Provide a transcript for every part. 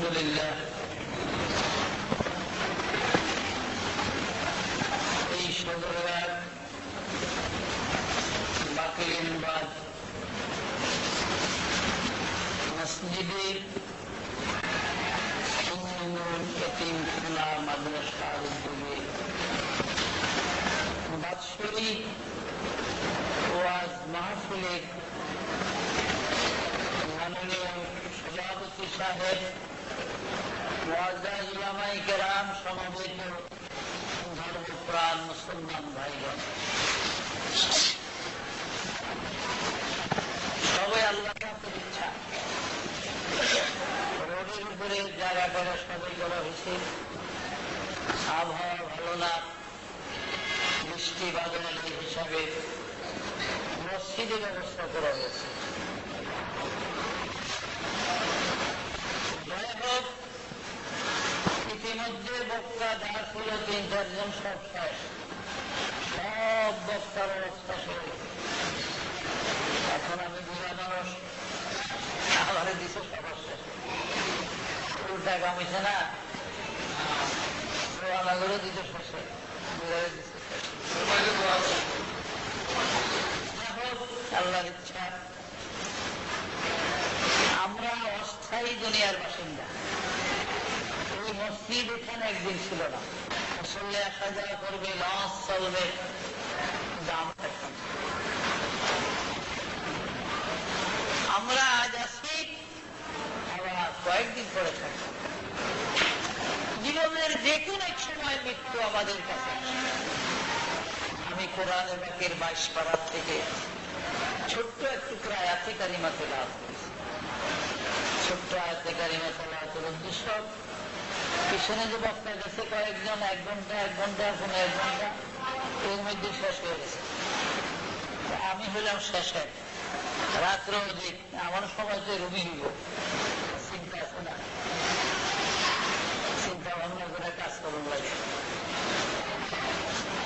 আলহামদুলিল্লাহ এই সদরের বাকিলিনবাদ মসজিদে এতিমখানা মাদ্রাসার উদ্যোগে বাৎসরিক ওয়াজ মাহফিলের মাননীয় সভাপতি সাহেব, মুআজ্জাজ উলামায়ে কেরাম, সমবেত ধর্মপ্রাণ মুসলমান ভাইগণ, সবাই আল্লাহ পাকের ইচ্ছা রোডের উপরে জায়গা করে সবাই করা হয়েছে। আবহাওয়া ভালো না, বৃষ্টি বাদলের হিসাবে মসজিদের ব্যবস্থা করা হয়েছে। যাই হোক, ইতিমধ্যে বক্তা যা ছিল ৩-৪ জন সব শেষ, সব বক্তার অবস্থা শেষ। এখন আমি বুড়া মানুষ, আমার দিছে সবার শেষ, উল্টা কামিছে না, আমাদেরও দিতে শেষে বুড়ারে দিচ্ছে। আল্লাহর ইচ্ছা আমরা অস্থায়ী দুনিয়ার বাসিন্দা। এই মসজিদ এখানে একদিন ছিল না, আসলে আসা যাওয়া করবে, লঞ্চ চলবে, দাম থাকতাম। আমরা আজ আছি, আবার কয়েকদিন পরে থাকতাম। জীবনের যে কোন এক সময় মৃত্যু আমাদের কাছে। আমি কোরআন পাকের 22 পারা থেকে ছোট্ট একটু আয়াতে কারিমা তেলাওয়াত করেছি। ছোট্ট আয়াতে কারিমা তেলাওয়াতের উদ্দেশ্য, পিছনে যে বক্তা গেছে কয়েকজন 1 ঘন্টা 1 ঘন্টা 1 ঘন্টা, এর মধ্যে শেষ হয়ে গেছে। আমি হইলাম শেষে, রাত্র অধিক, আমার সময় তো রুমি হইব, চিন্তা আছে না, চিন্তা ভাবনা করে কাজ করুন লাগে।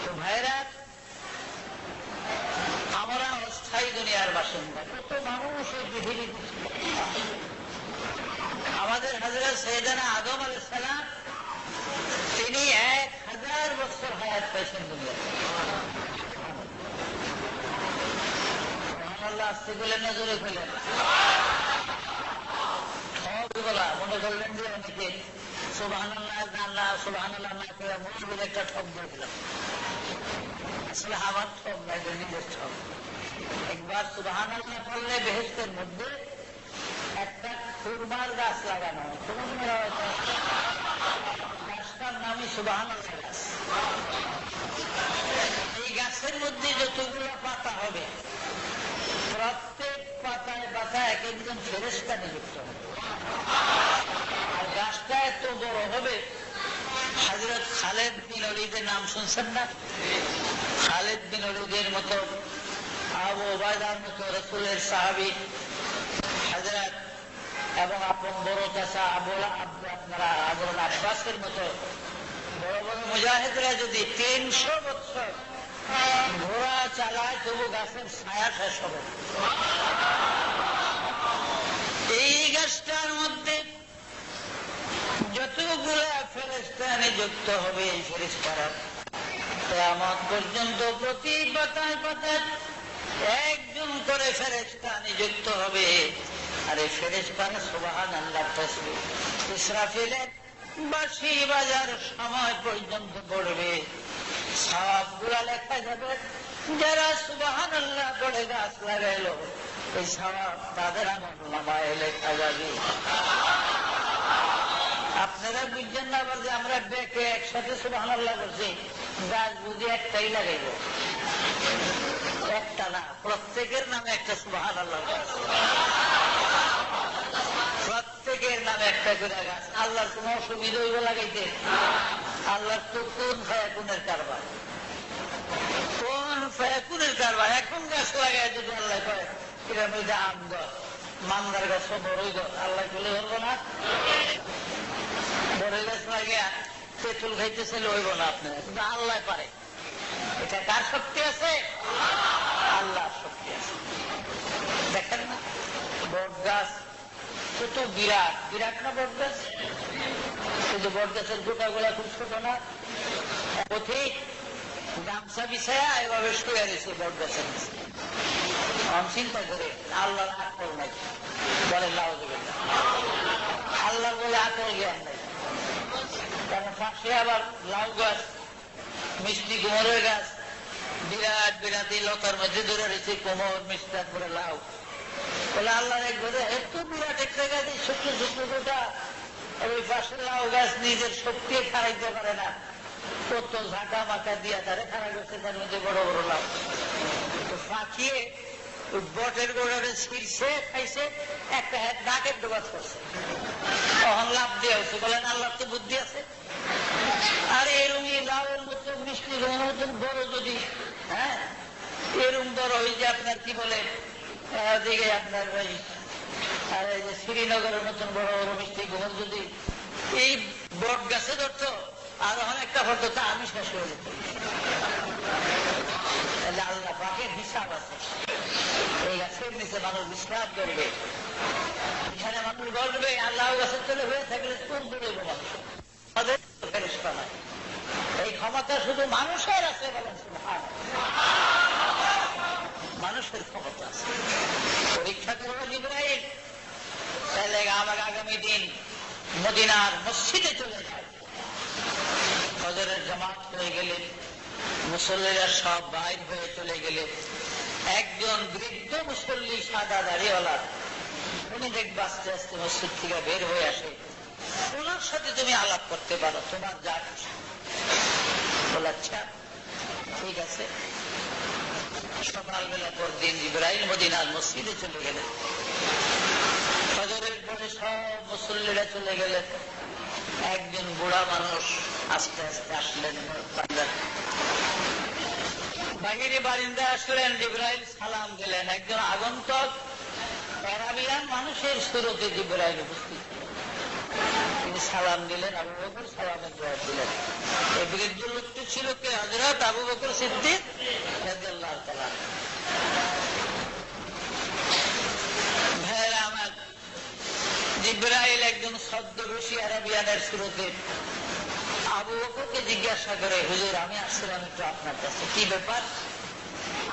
তো ভাইরা, আমরা অস্থায়ী দুনিয়ার বাসিন্দা। কত মানুষ এই পৃথিবীতে, আমাদের হযরত সাইয়েদনা আদম আলাইহিস সালাম, তিনি 1000 বছর হায়াত পেয়েছেন দুনিয়াতে। আল্লাহ আসতে গেলেন না জোরে ফেলেন, সবগুলা মনে করলেন যে অনেকে সুবহানাল্লাহ সুবহানাল্লাহ না করে মনে একটা ঠক দিয়ে দিলাম। আসলে আমার ঠক নাই, নিজের ঠক। একবার সুবহানাল্লাহ পড়লে বেহেশতের মধ্যে একটা খুরমার গাছ লাগানো, গাছটার নামই সুবহানাল্লাহ গাছ। এই গাছের মধ্যে যতগুলো পাতা হবে, প্রত্যেক পাতায় পাতায় এক একজন ফেরেশতা নিযুক্ত হবে। আর গাছটা এত বড় হবে, হযরত খালিদ বিন ওলীদের নাম শুনছেন না? খালিদ বিন ওলীদের মতো, আবু উবায়দার মতো রাসূলের সাহাবী হযরত, এবং আপন বড় চাচা আপনারা আবুল আব্বাসের মতো বড় বড় মুজাহিদরা যদি 300 বছর ঘোড়া চালায়, তবু গাছের ছায়া শেষ হবে। এই গাছটার মধ্যে যতগুলো ফেরেশতা নিযুক্ত হবে, এই ফেরেশতারা কিয়ামত পর্যন্ত প্রতি পাতায় পাতায় একজন করে ফেরেশতা নিযুক্ত হবে। আর এই ফেরেশতারা সুবহানাল্লাহ তাসবিহ ইসরাফিলের বাঁশি বাজার সময় পর্যন্ত পড়বে, সওয়াবগুলো লেখা যাবে। যারা সুবহানাল্লাহ পড়ে গাছ লাগাইলো, এই সওয়াব তাদের আমলনামায় লেখা যাবে। আপনারা বুঝছেন না যে আমরা ডেকে একসাথে সুবহানাল্লাহ করছি, গাছ বুঝি একটাই লাগাইব, একটা না, প্রত্যেকের নামে একটা সুবহানাল্লাহ, প্রত্যেকের নামে একটা করে গাছ। আল্লাহর কোন অসুবিধা হইব লাগাইতে? আল্লাহর তো কোন ফায়াকুনের কারবার, কোন ফায়াকুনের কারবার। এখন গাছ লাগাই যদি আল্লাহ করে এটার মধ্যে আম গাছ, মান্দার গাছ, বড়ই গাছ, আল্লাহ চলে ধরবো না? বড়ই গাছ লাগিয়ে তেঁতুল খাইতেছে লইব না আপনার, কিন্তু আল্লাহ পারে। এটা কার শক্তি আছে? আল্লাহর শক্তি আছে। দেখেন না, বট গাছ ছোট বিরাট বিরাট না বট গাছ, কিন্তু বট গাছের গোটাগুলা খুব ছোট না, পথিক গামছা বিছায়া এভাবে শুয়ে রয়েছে বট গাছের নিচে। চিন্তা করে আল্লাহর আকল নাই, বলে নাউযুবিল্লাহ, আল্লাহ বলে আকল জ্ঞান নাই। কারণ পাশে আবার লাউ গাছ, মিষ্টি কুমড়ের গাছ, বিরাট বিরাট এই লতার মধ্যে ধরে রয়েছে কোমর মিষ্টি করে লাউ। বলে আল্লাহর এক ঘরে এত বিরাট একটা গাছ, ছোট্ট ছোট্ট গোটা, ওই পাশে লাউ গাছ নিজের শক্তি খারাইতে পারে না, কত ঝাঁকা মাকা দিয়া তারা খারাপ করছে, তার মধ্যে বড় বড় লাউ ফাঁকিয়ে বটের গোড়ারে ছিঁড়ছে, খাইছে, একটা হাত নাকের ডোবাজ করছে, তখন লাভ দিয়ে হচ্ছে। বলেন আল্লাহ তো বুদ্ধি আছে। আর এরম লাউয়ের মতো মিষ্টি মতন বড় যদি, হ্যাঁ এরম বড় ওই যে আপনার কি বলে দিকে আপনার ওই আর এই যে শ্রীনগরের মতন বড় বড় মিষ্টি কুমড় যদি এই বট গাছে ধরতো, আর অনেকটা হতো, তা আমি শেষ হয়ে যেত। আল্লাহ পাকের হিসাব আছে। এই গাছের নিচে মানুষ বিশ্রাম করবে, এখানে মানুষ গড়বে, আল্লাহ গাছের তলে হয়ে থাকলে কোন দূরে মানুষ ফেরেশতা নাই। এই ক্ষমতা শুধু মানুষের আছে, বলেন মানুষের ক্ষমতা আছে। পরীক্ষা করবো জিবরাইল, তাহলে আমার আগামী দিন মদিনার মসজিদে চলে যায়। ফজরের জামাত হয়ে গেলে মুসল্লিরা সব বাইর হয়ে চলে গেলে একজন বৃদ্ধ মুসল্লি সাদা দাড়িওয়ালা, উনি দেখবে আস্তে আস্তে মসজিদ থেকে বের হয়ে আসে। ওনার সাথে তুমি আলাপ করতে পারো, তোমার যা খুশি। বলে আচ্ছা ঠিক আছে। সকালবেলা পর দিন জিবরাইল মদিনার মসজিদে চলে গেলেন। ফজরের পরে সব মুসল্লিরা চলে গেলেন। একজন বুড়া মানুষ আস্তে আস্তে আসলেন বাহিরে বারিন্দা আসলেন। জিবরাইল সালাম দিলেন। একজন আগন্তক আরাবিয়ান মানুষের সুরতে জিবরাইল উপস্থিত, তিনি সালাম দিলেন। আবু বকর সালামের জবাব দিলেন। এই বৃদ্ধ লোকটি ছিল কে? হযরত আবু বকর সিদ্দিক রাদিয়াল্লাহু তাআলা। ভাইরা আমার, জিবরাইল একজন ছদ্মবেশী আরাবিয়ানের সুরতে আবু বকরকে জিজ্ঞাসা করে, হুজুর আমি আসছিলাম একটু আপনার কাছে, কি ব্যাপার?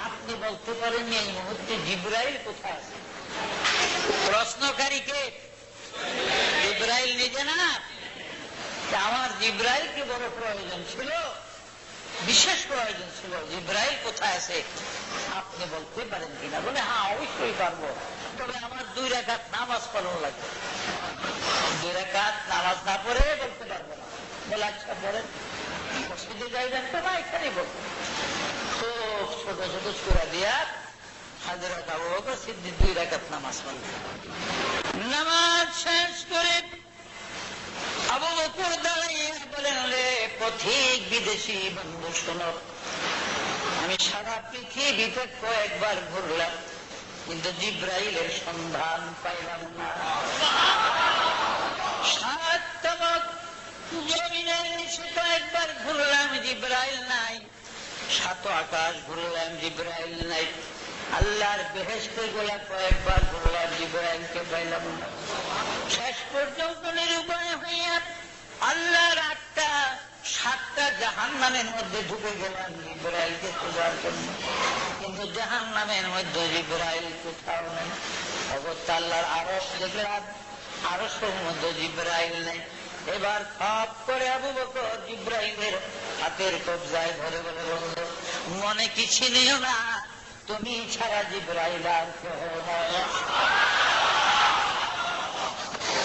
আপনি বলতে পারেন এই মুহূর্তে জিবরাইল কোথায় আছে? প্রশ্নকারীকে জিবরাইল নিজে না, আমার জিবরাইলকে বড় প্রয়োজন ছিল, বিশেষ প্রয়োজন ছিল। জিবরাইল কোথায় আছে আপনি বলতে পারেন কিনা? বলে হ্যাঁ অবশ্যই পারবো, তবে আমার 2 রাকাত নামাজ পড়ানো লাগবে। 2 রাকাত নামাজ না পড়ে বলতে পারবো না। বলে আচ্ছা পড়েন। মসজিদে যাইবেন তো না, এখানেই বলবো। খুব ছোট ছোট সূরা দিয়া হযরত আবু বকর সিদ্দিক 2 রাকাত নামাজ পড়লেন। নামাজ শেষ করে আবু বকর দাঁড়িয়ে বলেন, রে পথিক বিদেশি বন্ধু শোনো, আমি সারা পৃথিবীতে কয়েকবার ঘুরলাম, কিন্তু জিবরাইলের সন্ধান পাইলাম না। 7 তবক জমিনের নিচে কয়েকবার ঘুরলাম, জিবরাইল নাই। 7 আকাশ ঘুরলাম, জিবরাইল নাই। আল্লাহর বেহেশতে গোলা কয়েকবার ঘুরলাম, জিবরাইলকে পাইলাম না। শেষ পর্যন্ত নিরুপায় হইয়া আল্লাহর 7টা জাহান্নামের মধ্যে ঢুকে গেলাম জিবরাইলকে খোঁজার জন্য, কিন্তু জাহান্নামের মধ্যে জিবরাইল কোথাও নেই। অগত্যা আল্লাহর আরশ দেখলাম, আরশের মধ্যে জিবরাইল নেই। এবার খপ করে আবু বকর জিবরাইলের হাতের কবজায় ধরে বলে, বন্ধু মনে কিছু নিও না, তুমি ছাড়া জিবরাইল আর কেউ নয়,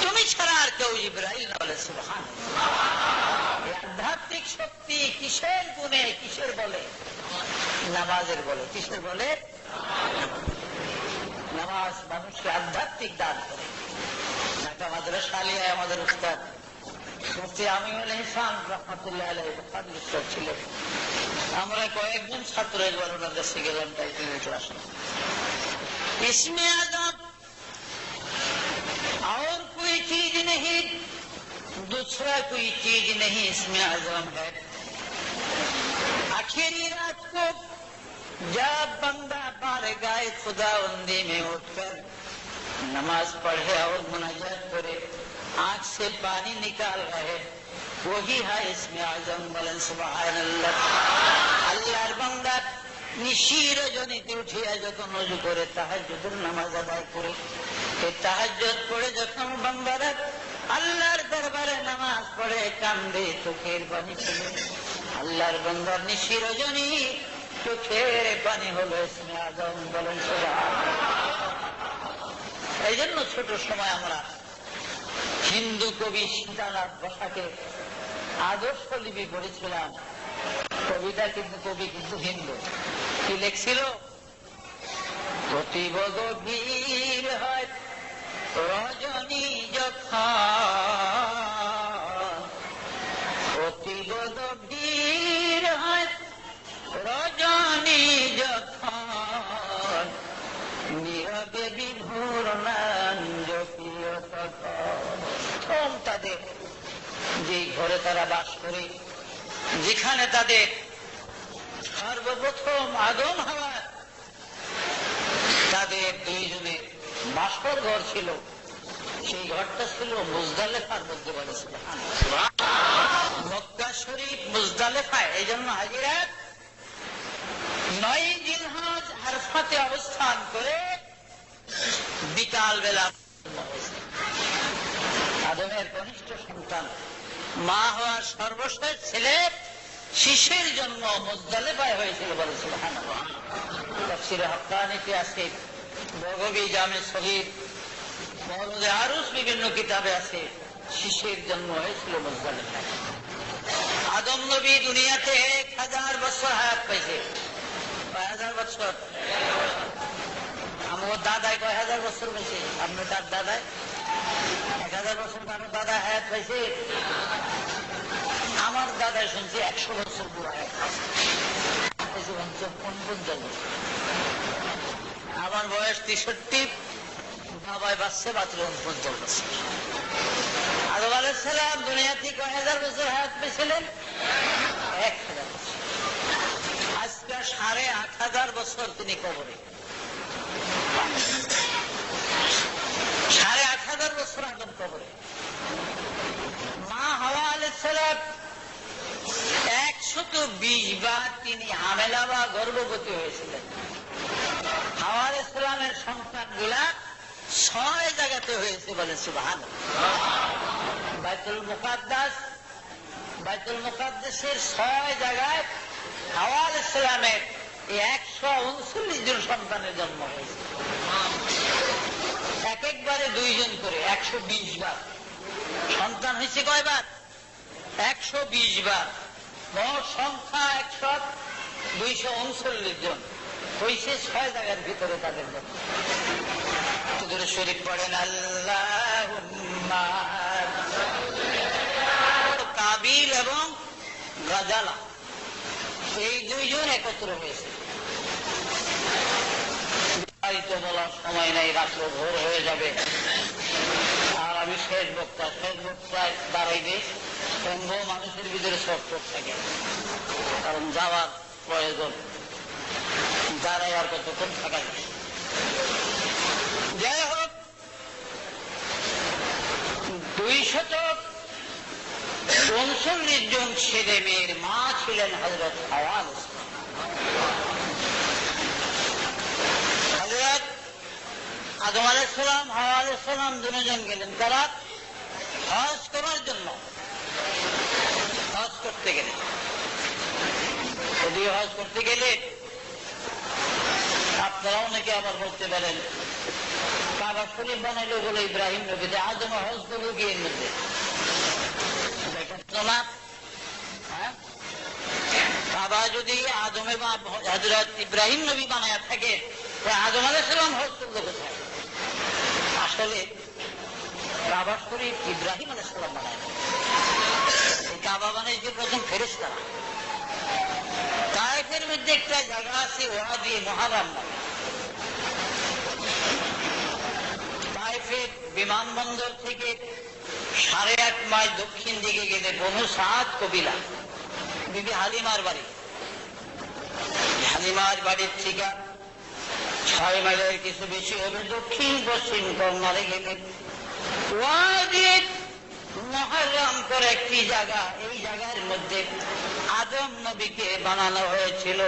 তুমি ছাড়া আর কেউ জিবরাইল না। বলে সুবহানাল্লাহ। আধ্যাত্মিক শক্তি কিসের গুণে, কিসের বলে? নামাজের বলে। কিসের বলে? নামাজ মানুষকে আধ্যাত্মিক দান করে। ঢাকা মাদ্রাসা আলিয়ায় আমাদের উস্তাদ মুফতি আমিনুল ইহসান রাহমাতুল্লাহ আলাইহি বুখারী উস্তাদ ছিলেন। আমরা কয়েকজন ছাত্র একবার ওনার কাছে গেলাম, তাই তিনি ক্লাস ইসমে আযম और कोई चीज नहीं, दूसरा कोई चीज नहीं, इसमें आजम है। आखिरी रात को जब बंदा बारगाह खुदावंदी में उठकर नमाज पढ़े और मुनाजात करे, आंख से पानी निकाल रहे, वही है इसमें आजम। बोलें सुभान अल्लाह। আল্লাহর বান্দা নিশির জনিতে উঠিয়া যখন ওযু করে তাহাজ্জুদের নামাজ আদায় করে, এই তাহাজ্জুদ পড়ে যখন বান্দারা আল্লাহর দরবারে নামাজ পড়ে কান্দে, চোখের পানি ছেড়ে, আল্লাহর বান্দার নিশির জনি চোখের পানি হলো ইসমে আজম। বলেন সুবহানাল্লাহ। এই জন্য ছোট সময় আমরা হিন্দু কবি সীতানাথ বসাকে আদর্শ লিপি পড়েছিলাম। কবিতা কিন্তু কবি কিন্তু হিন্দু। কি লেখছিল? প্রতিবদ ভিড় হয় রজনী যখন, প্রতিবদ ভিড় হয় রজনী যখন, নীরবে বিভোর নাম জপিয় তখন। তাদের যে ঘরে তারা বাস করে, যেখানে তাদের সর্বপ্রথম আদম হাওয়া তাদের দুইজনের বাসর ঘর ছিল, সেই ঘরটা ছিল মুজদালেফার মধ্যে। বলেছিল মক্কা শরীফ মুজদালেফায়। এই জন্য হাজিরা 9 জিলহজ আরফাতে অবস্থান করে বিকাল বেলা আদমের কনিষ্ঠ সন্তান, মা হওয়ার সর্বশেষ ছেলে শিশুর জন্ম মুজদালেফায় হয়েছিল। বলে সুবহানাল্লাহ। তাফসীরে হাক্কানীতে আছে, বগবী জামে সগীর, মওলুদে আরুস বিভিন্ন কিতাবে আছে, শিশুর জন্ম হয়েছিল মুজদালেফায়। আদম নবী দুনিয়াতে 1000 বছর হায়াত পাইছে। 1000 বছর। আমার দাদাই 1000 বছর পাইছে। আপনি তার দাদাই 1000 বছর কারো দাদা হায়াত পাইছে? আমার দাদাই শুনছি 100 বছর পুরো হায়াত পাইছে। আমার বয়স 63, বাবাই বাঁচছে মাত্র 49 বছর। আদম আলাইহিস সালাম দুনিয়া থেকে 1000 বছর হায়াত পেয়েছিলেন? 1000 বছর। আজকে 8500 বছর তিনি কবরে। 8500 বছর আদম কবরে। মা হাওয়া আলাইহিস সালাম 120 বার তিনি হামেলা বা গর্ভবতী হয়েছিলেন। হাওয়া আলাইহিস সালামের সন্তানগুলা 6 জায়গাতে হয়েছে। বলে সুবহানাল্লাহ। বাইতুল মুকাদ্দাসের 6 জায়গায় হাওয়া আলাইহিস সালামের 139 জন সন্তানের জন্ম হয়েছে। এক একবারে 2 জন করে 120 বার সন্তান হয়েছে। কয়বার? 120 বার। মোট সংখ্যা 239 জন হয়েছে 6 জায়গার ভিতরে তাদের জন্য। দুরূদ শরীফ পড়েন আল্লাহুম্মা। কাবিল এবং গাজালা এই 2 জন একত্র হয়েছে। বলার সময় নাই, রাত্র ভোর হয়ে যাবে। আর আমি শেষ বক্তায় দাঁড়াইবে, সঙ্গে মানুষের ভিতরে সব থাকে, কারণ যাওয়ার প্রয়োজন। দাঁড়ায় আর কতক্ষণ থাকা যায়। যাই হোক, 239 জন ছেলে মেয়ের মা ছিলেন হযরত হাওয়া। হযরত আদম আলাইহিস সালাম, হাওয়া আলাইহিস সালাম দুজন গেলেন। তারা হজ করার জন্য। হজ করতে গেলেন। যদিও হজ করতে গেলে আপনারা অনেকে আবার বলতে পারেন, কাবা শরীফ বানাইলো বলে ইব্রাহিম নবী, আদম হজ করলো গিয়ে এর মধ্যে কাবা যদি আদমে বা হযরত ইব্রাহিম নবী বানায় থাকে, আদম আলাইহিস সালাম হজ করলো কোথায়? আসলে কাবা শরীফ ইব্রাহিম আলাইহিস সালাম বানায়। এই কাবা বানাইছে প্রথম ফেরেশতারা। তায়েফের মধ্যে একটা জায়গা আছে ওয়াদি মুহাররম। তায়েফের বিমানবন্দর থেকে 8.5 মাইল দক্ষিণ দিকে গেলে বনু সাদ কবিলা, বিবি হালিমার বাড়ি। হালিমার বাড়ির থেকে 6 মাইলের কিছু বেশি হবে দক্ষিণ পশ্চিম কর্নারে গেলেন। ওয়াদিয়ে মুহাররম করে একটি জায়গা, এই জায়গার মধ্যে আদম নবীকে বানানো হয়েছিল।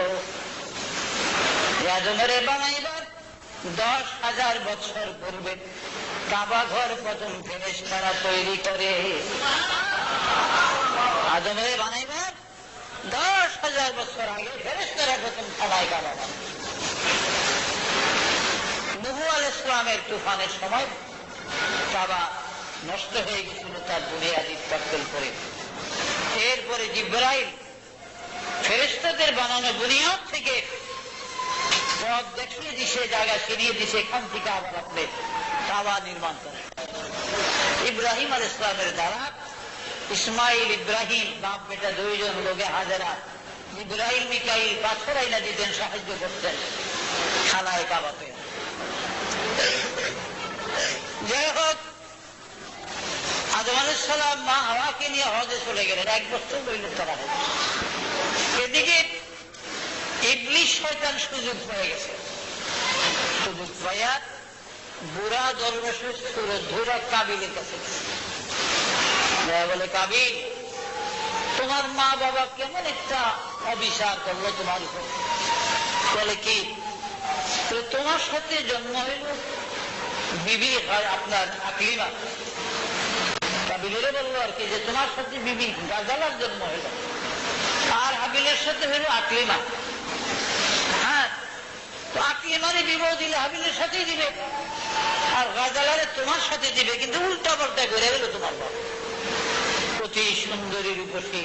আদমের বানাইবার 10,000 বছর পূর্বে কাবা ঘর প্রথম ফেরেশতারা তৈরি করে। আদমের বানাইবার 10,000 বছর আগে ফেরেশতারা প্রথম কাবায় কাবা বানায়। নূহ আলাইহিস সালামের তুফানের সময় কাবা নষ্ট হয়ে গেছিল তার বুনিয়াদি টক্কল করে। এরপরে জিবরাইল ফেরেশতাদের বানানো বুনিয়াদ থেকে পথ দেখিয়ে দিছে, জায়গা চিনিয়ে দিছে, এখান থেকে আবার আপনি কাবা নির্মাণ করেন। ইব্রাহিম আলাইহিস সালামের দ্বারা ইসমাইল ইব্রাহিম বাপ বেটা দুইজন লোকে হাজেরা ইব্রাহিম মিকাইল পাথর আইনা দিতেন, সাহায্য করতেন খানায় কাবাতে। যাই হোক, আদম আলাইহিস সালাম মা হাওয়াকে নিয়ে হজে চলে গেলেন, 1 বছর রইল তারা। এদিকে ইবলিস শয়তান সুযোগ পেয়ে গেছে। সুযোগ পাইয়া বুড়া দরবেশের সুরে ধরে কাবিলের কাছে বলে, কাবিল, তোমার মা বাবা কেমন একটা অবিচার করলো তোমার উপর। বলে, কি? তোমার সাথে জন্ম হইল বিবি হয় আপনার আকলিমা। কাবিলের বললো আর কি যে তোমার সাথে বিবি গাজালার জন্ম হইল, আর হাবিলের সাথে হইল আকলিমা। হ্যাঁ, তো আকলিমারে বিবাহ দিলে হাবিলের সাথেই দিবে, আর গাজালারে তোমার সাথে দিবে, কিন্তু উল্টা পাল্টা করে গেল তোমার বাবা। অতি সুন্দরী রূপসী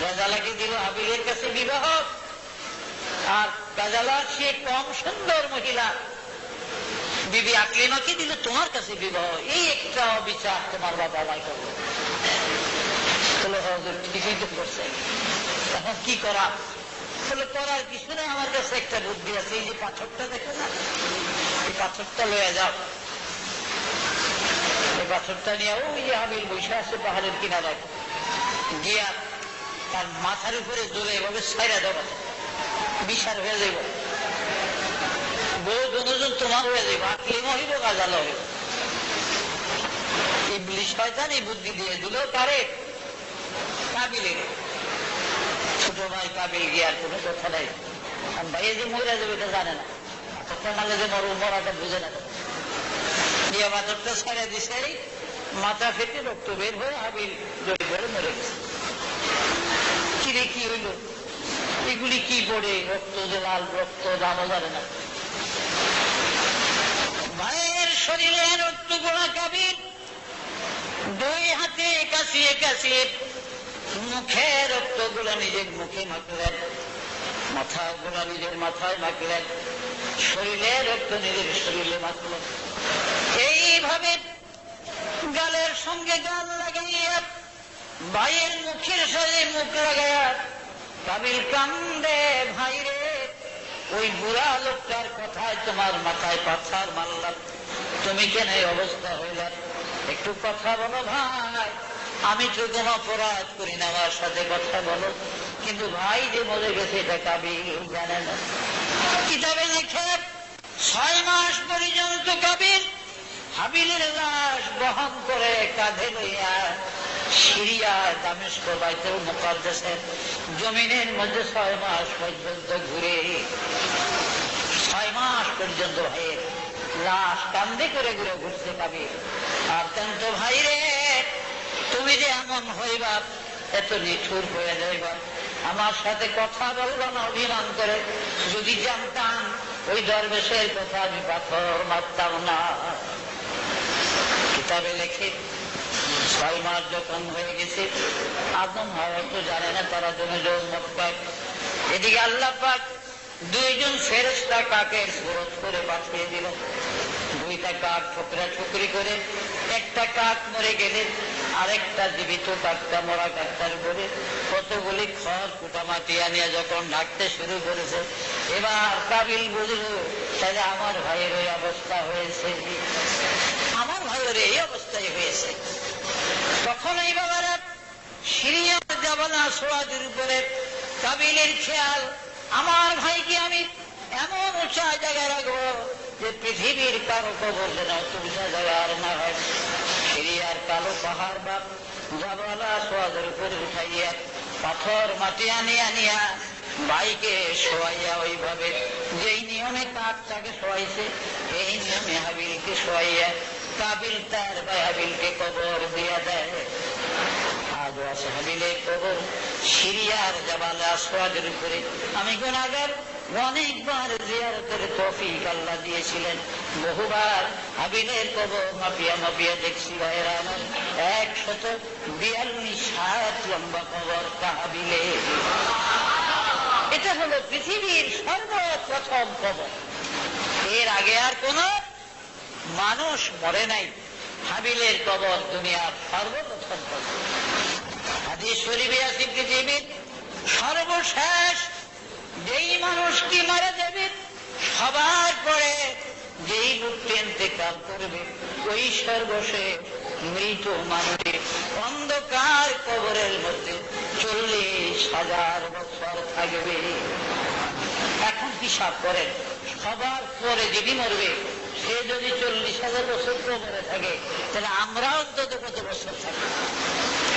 গাজালাকে দিল হাবিলের কাছে বিবাহ, আর গাজালার সে কম সুন্দর মহিলা বিবি আকলিমাকে দিল তোমার কাছে বিবাহ। এই একটা অবিচার তোমার বাবা ভাই করলো। ঠিকই তো করছে, এখন কি করা? বলে, করার কিছু না, আমার কাছে একটা বুদ্ধি আছে। এই যে পাথরটা দেখো না, এই পাথরটা লয়ে যাও। এই পাথরটা নিয়ে ওই যে হাবিল বসে আছে পাহাড়ের কিনারায়, গিয়া তার মাথার উপরে জোরে এভাবে ছাইরা দেবো, বিশাল হয়ে যাইব। বউ দুজন তোমার হয়ে যাইব, আকলিমা হইব, গাজালা হইব। ইবলিস শয়তান এই বুদ্ধি দিয়ে দিল কারে? কাবিলের। ছোট ভাই কাবিল গিয়ার কোনো কথা নাই, ভাই যে মহিলা যাবে এটা জানে না, পাথরটা মারলে যে মরাটা বুঝে না। দিয়ে পাথরটা ছাড়া দিছে, মাথা ফেটে রক্ত বের হয়ে হাবিল জড়ি ধরে মরে গেছে। কিরে কি হইল? এগুলি কি পড়ে? রক্ত যে লাল রক্ত, জানো জানে না। ভাইয়ের শরীরে রক্ত গোড়া কাবিল 2 হাতে কাশিয়ে কাশিয়ে মুখে রক্ত গুলা নিজের মুখে মাখলেন, মাথা গুলা নিজের মাথায় মাখলেন, শরীরে রক্ত নিজের শরীরে মাখলেন। এইভাবে গালের সঙ্গে গাল লাগাইয়া ভাইয়ের মুখের সাথে মুখ লাগাইয়া কাবিল কান্দে, ভাই রে, ওই বুড়া লোকটার কথায় তোমার মাথায় পাথর মারলাম, তুমি কেন এই অবস্থা হইলাম? একটু কথা বলো ভাই, আমি তো কোনো অপরাধ করি না, আমার সাথে কথা বলো। কিন্তু ভাই যে মরে গেছে এটা কাবিল জানে না। কিতাবে লেখে 6 মাস পর্যন্ত কাবিল হাবিলের লাশ বহন করে কাঁধে লইয়া সিরিয়া দামেস্ক বাইতুল মুকাদ্দাসের জমিনের মধ্যে 6 মাস পর্যন্ত ঘুরে, 6 মাস পর্যন্ত ভাইয়ের লাশ কান্দে করে ঘুরে ঘুরছে কাবিল। আর তেন্ত ভাই রে, তুমি যে এমন হইবা, এত নিঠুর হয়ে যাইবা, আমার সাথে কথা বলবা না অভিমান করে। যদি জানতাম ওই দরবেশের কথা, আমি পাথর মারতাম না। কিতাবে লেখে 6 মাস যখন হয়ে গেছে, আদম হাওয়া তো জানে না তারা জমে জন্মত পায়। এদিকে আল্লাহ পাক 2 জন ফেরেশতা কাকের সুরত করে পাঠিয়ে দিল। 2টা কাক ঠোকরা ঠুকরি করে, একটা কাক মরে গেলে আরেকটা জীবিত কাকটা মরা কাকটার উপরে কতগুলি খড় কুটা মাটি আনিয়া যখন ঢাকতে শুরু করেছে, এবার কাবিল বুঝল তাহলে আমার ভাইয়ের ওই অবস্থা হয়েছে, আমার ভাইয়ের এই অবস্থায় হয়েছে। তখন এই বাবারা সিরিয়া জাবালা সোয়াদের উপরে কাবিলের খেয়াল, আমার ভাইকে আমি এমন উঁচা জায়গায় রাখবো যে পৃথিবীর কারো কবর যেন উঁচা জায়গা আর না হয়। সিরিয়ার কালো পাহাড় বা জাবালা সোয়াদের উপরে উঠাইয়া পাথর মাটি আনিয়া বাইকে শোয়াইয়া ওইভাবে যেই নিয়মে কাকটাকে শোয়াইছে এই নিয়মে হাবিলকে শোয়াইয়া কাবিল তার ভাই হাবিলকে কবর দিয়া দেয়। আজও আছে হাবিলের কবর সিরিয়ার জাবালে আসওয়াদের উপরে। আমি গুনাহগার অনেকবার জিয়ারতের তৌফিক আল্লাহ দিয়েছিলেন, বহুবার হাবিলের কবর মাপিয়া দেখছি ভাইয়েরা আমার। 142 হাত লম্বা কবর হাবিলে। এটা হলো পৃথিবীর সর্বপ্রথম কবর। এর আগে আর কোন মানুষ মরে নাই। হাবিলের কবর দুনিয়ার সর্বপ্রথম কবর। হাদিস শরীফে আছে পৃথিবীর সর্বশেষ যেই মানুষটি মারা যাবে সবার পরে যেই লোকটি ইন্তেকাল করবে ওই সর্বশেষ মৃত মানুষের অন্ধকার কবরের মধ্যে 40,000 বছর থাকবে। এখন হিসাব করেন, সবার পরে যিনি মরবে সে যদি 40,000 বছর কবরে থাকে তাহলে আমরা অন্তত কত বছর থাকি?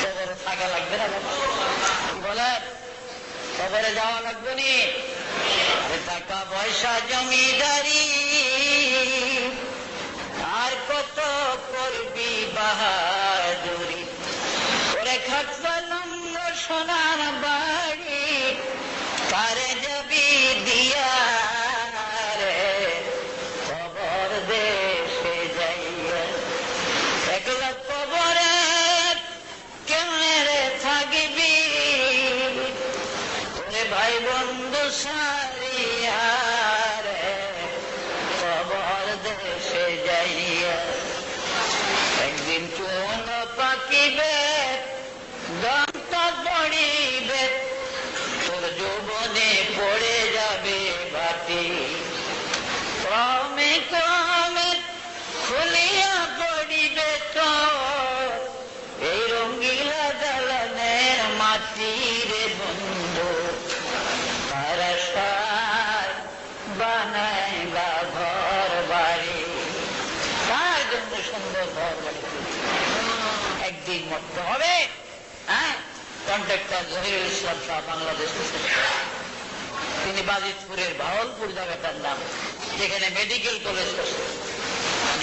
কবরে থাকা লাগবে না বলে? কবরে যাওয়া লাগবে নি? টাকা পয়সা জমিদারি আর কত করবি বাহাদুরি করে খাটপালাম সোনার বাড়ি কারে যাবি দিয়া রে কবর দেশে যাইয়া একলা কবরে কেমনে রে থাকবি ওরে ভাই বন্ধু সারিয়া রে কবর দেশে যাইয়া একদিন চুন পাকিবে দন্ত পড়িবে তোর যৌবনে পড়ে যাবে বাটি ক্রমে ক্রমে খুলিয়া পড়িবে তোর এই রঙ্গিলা দালানের মাটি রে বন্ধু তারা সার বানাইলা ঘর বাড়ি। তার জন্য সুন্দর ঘর বাড়ি একদিন মরতে হবে। হ্যাঁ, কন্ট্রাক্টর জহিরুল ইসলাম শাহ বাংলাদেশ, তিনি বাজিতপুরের বাহলপুর জায়গাটার নাম, যেখানে মেডিকেল কলেজ আছে।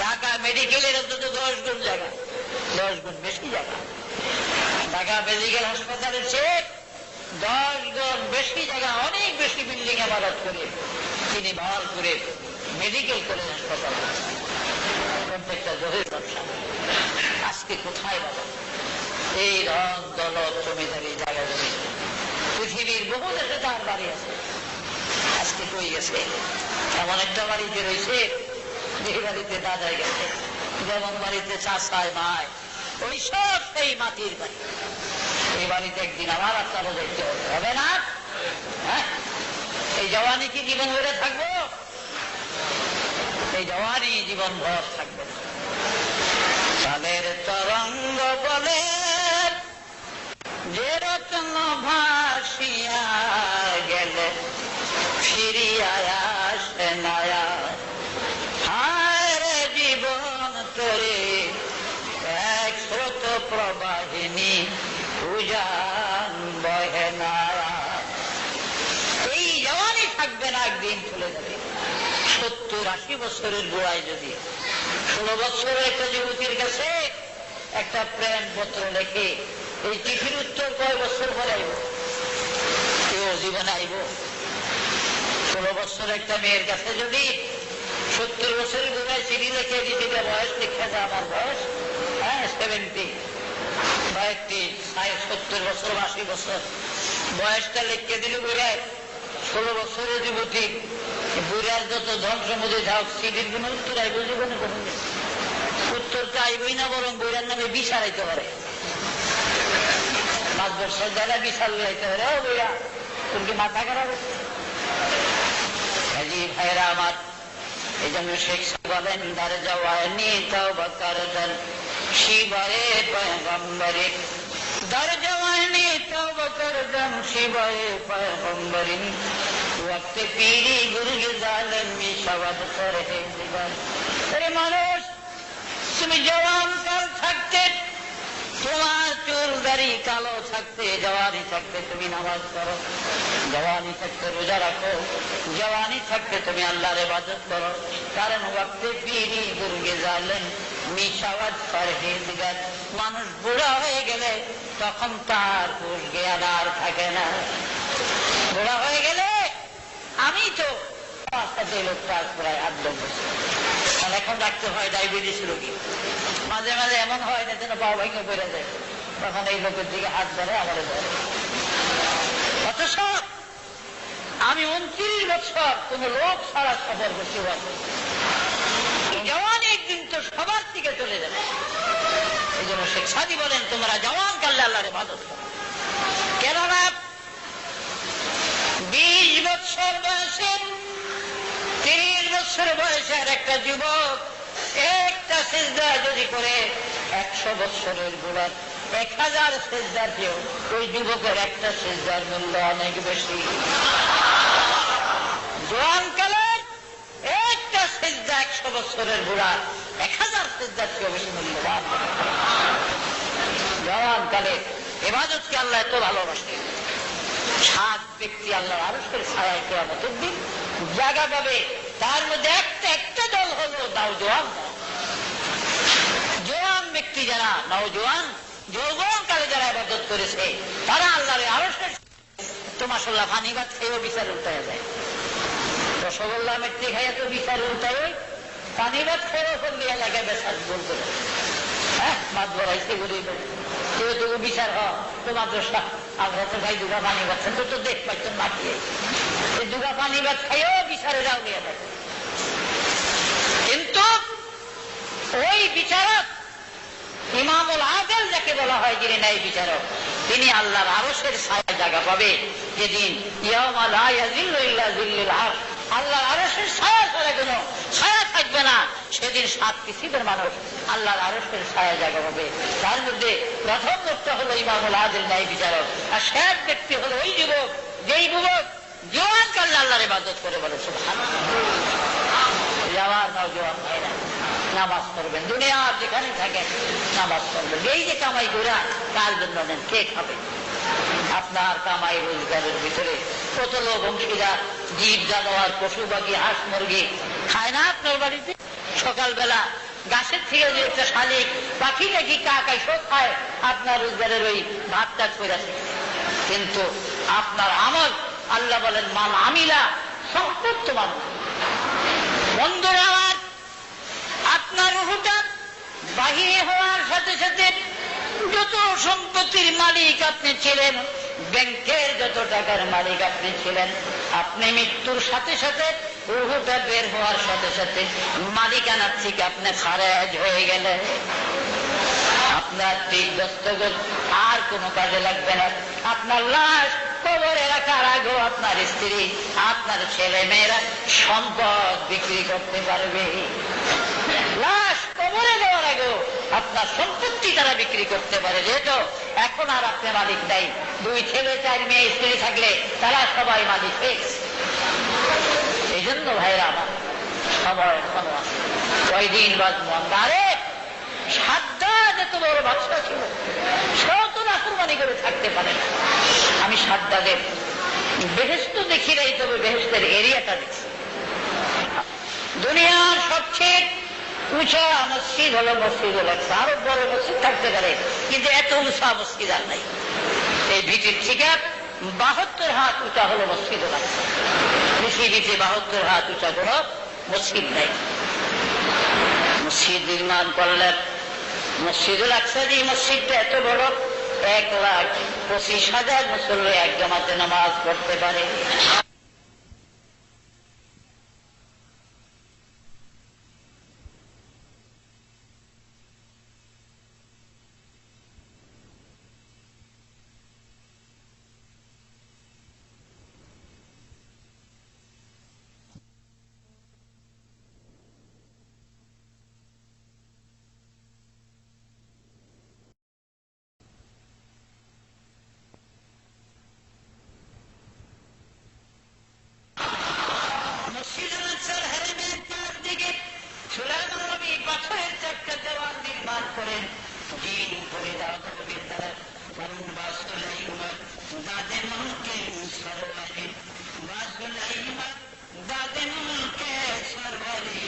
ঢাকা মেডিকেলের অন্তত 10 গুণ জায়গা, 10 গুণ বেশি জায়গা। ঢাকা মেডিকেল হাসপাতালের চেয়ে 10 গুণ বেশি জায়গা, অনেক বেশি বিল্ডিং ইমারত করে তিনি বাহলপুরের মেডিকেল কলেজ হাসপাতাল কন্ট্রাক্টর জহিরুল শাহ। আজকে কোথায় বাবা এই রং দলত জমিদারি জায়গা জমি? পৃথিবীর বহু দেশে তার বাড়ি আছে, আজকে কই গেছে? এমন একটা বাড়িতে রয়েছে যে বাড়িতে দাদাই গেছে, যেমন বাড়িতে চাষায় মায়, ওই সব সেই মাটির বাড়ি। এই বাড়িতে একদিন আমার আপনারও দেখতে হবে না? হ্যাঁ, এই জওয়ানি কি জীবন ভরে থাকবো? এই জওয়ানি জীবন ভর থাকবে। কালের তরঙ্গ বলে যে রত্ন ভাসিয়া গেলে ফিরিয়া আসে না। হায় রে জীবন তোরে এক স্রোত প্রবাহিনী উজান বহে না। এই জওয়ানি থাকবে না, একদিন চলে যাবে। 70-80 বছরের গোড়ায় যদি 16 বছরের একটা যুবতীর কাছে একটা প্রেম পত্র লেখে, এই চিঠির উত্তর কয় বছর পরে আইব? কেউ জীবনে আইব? 16 বছর একটা মেয়ের কাছে যদি 70 বছরের গোড়ায় চিঠি লেখে দিতে, বয়স লিখে যায় আমার বয়স 70, বা একটি 70 বছর 80 বছর বয়সটা লিখে দিল গোড়ায়। 16 বছরের যুবতী বুড়ার যত ধ্বংস মধ্যে যাও, চিঠির কোন উত্তর আইব জীবনে? কোনো উত্তরটা আইবই না, বরং বইরার নামে বিচার আইতে পারে। 5 বছর যারা বিচার লাইতে পারে, ও বইরা তোর কি মাথা খারাপ? ভাইরা আমার, এই জন্য শেখ বলেন দার জওয়ানি তওবা করদান শিবরে পয়গম্বরে, দার জওয়ানি তওবা کردم شیوه پیغمبری وقت پیری گرگ ظالم می شود پرهیزگار রে মানুষ তুমি জওয়ান কাল থাকতে তোমার চুল দাড়ি কালো থাকতে জওয়ানি থাকতে তুমি নামাজ পড়ো জওয়ানি থাকতে রোজা রাখো জওয়ানি থাকতে তুমি আল্লাহর ইবাদত করো কারণ ওয়াক্তে পীরি গুরগে জালেন মিশাওয়াত পরহেজগার মানুষ বুড়া হয়ে গেলে তখন তার হুঁশ জ্ঞান আর থাকে না বুড়া হয়ে গেলে আমি তো রাস্তাতে লোকটা প্রায় 8-10 বছর এখন ডাক্তার হয় ডায়াবেটিস রোগী মাঝে মাঝে এমন হয় না যেন পা ভেঙে পড়ে যায় তখন এই লোকের দিকে হাত ধরে আমার ধরে অথচ আমি 29 বছর কোন লোক ছাড়া সফর করছি জওয়ান একদিন তো সবার দিকে চলে যাবে এই জন্য শেখ সাদি বলেন তোমরা জওয়ান কালে আল্লাহর ইবাদত করো কেননা 20 বছর বয়সে 30 বছর বয়সের একটা যুবক একটা সিজদা যদি করে 100 বছরের বুড়ার 1000 সিজদার চেয়েও ওই যুবকের একটা সিজদার মূল্য অনেক বেশি জওয়ানকালের একটা সিজদা 100 বছরের বুড়ার 1000 সিজদার চেয়েও বেশি মূল্যবান জওয়ানকালে ইবাদতকে আল্লাহ এত ভালোবাসেন 7 ব্যক্তি আল্লাহর আরশের ছায়ায় কিয়ামতের দিন জায়গা পাবে তার মধ্যে একটা দল হলো নওজোয়ান জওয়ান ব্যক্তি যারা নওজোয়ান যৌবনকালে যারা ইবাদত করেছে তারা আল্লাহর আরশের তো মাশাআল্লাহ পানি ভাত খেয়েও বিচার উল্টায় যায় রসগোল্লা মিষ্টি খাইয়া তো বিচার উল্টায় পানি ভাত খেয়েও করলে এলাকায় বেসার বলতে হ্যাঁ মাছ বড়াইছে গরিব যেহেতু বিচার তোমার দোষটা আমরা তো ভাই দুগা পানি পাচ্ছেন তো দেখ পাচ্ছেন মাটিয়ে এই দুগা পানি ভাত খাইও বিচারে যাও নিয়ে যায় কিন্তু ওই বিচারক ইমামুল আদল যাকে বলা হয় যিনি ন্যায় বিচারক তিনি আল্লাহর আরশের ছায়া জায়গা পাবে যেদিন ইয়াউমা লা ইয়াযিল্লু ইল্লা যিল্লুল আরশ আল্লাহর আরশের ছায়া ছাড়া কোনো ছায়া থাকবে না সেদিন 7 কিসিমের মানুষ আল্লাহর আরশের ছায়া জায়গা পাবে তার মধ্যে প্রথম লোকটা হলো ইমামুল আদল ন্যায় বিচারক আর শেষ ব্যক্তি হলো ওই যুবক যেই যুবক জওয়ান কালে আল্লাহর ইবাদত করে বলে সুবহানাল্লাহ জওয়ান নওজোয়ান ভাইরা নামাজ পড়বেন দুনিয়ার যেখানে থাকেন নামাজ পড়বেন এই যে কামাই করা কার জন্য নেন কে খাবে আপনার কামাই রোজগারের ভিতরে কত লোক অংশীদার জীব জানোয়ার পশু পাখি হাঁস মুরগি খায় না আপনার বাড়িতে সকালবেলা গাছের থেকে যে একটা শালিক পাখি নাকি কাকাই সব খায় আপনার রোজগারের ওই ভাতটা করে কিন্তু আপনার আমল আল্লাহ বলেন মান আমিলা সংক্ষিপ্ত মানুষ বন্ধুরা আপনার রুহুটা বাহিরে হওয়ার সাথে সাথে যত সম্পত্তির মালিক আপনি ছিলেন ব্যাংকের যত টাকার মালিক আপনি ছিলেন আপনি মৃত্যুর সাথে সাথে রুহুটা বের হওয়ার সাথে সাথে মালিকানার থেকে আপনি খারেজ হয়ে গেলে আপনার ঠিক দস্তখত আর কোনো কাজে লাগবে না আপনার লাশ কবরে রাখার আগেও আপনার স্ত্রী আপনার ছেলে মেয়েরা সম্পদ বিক্রি করতে পারবে লাশ কবরে দেওয়ার আগেও আপনার সম্পত্তি তারা বিক্রি করতে পারে যেহেতু এখন আর আপনি মালিক নাই 2 ছেলে 4 মেয়ে স্ত্রী থাকলে তারা সবাই মালিক হয়ে গেছে এই জন্য ভাইরা আমার সময় এখনো আছে কয়দিন বাজমারে সাদ্দাদ এত বড় বাদশা ছিল সেও তো নাফরমানি করে থাকতে পারে না আমি সাদ্দাদের বেহেশত দেখি নাই তবে বেহেশতের এরিয়াটা দেখছি দুনিয়ার সবচেয়ে উঁচা মসজিদ হলো মসজিদুল আকসা আরো বড় মসজিদ থাকতে পারে কিন্তু এত উঁচা মসজিদ আর নাই এই ভিটির থেকে 72 হাত উঁচা হলো মসজিদুল আকসা পৃথিবীতে 72 হাত উঁচা কোন মসজিদ নাই মসজিদ নির্মাণ করলেন মসজিদুল আকসা যে মসজিদটা এত বড় 1,25,000 মুসল্লি এক জামাতে নামাজ পড়তে পারে দাদে মুলকে সরওয়ারি বাজলাইমত দাদে মুলকে সরওয়ারি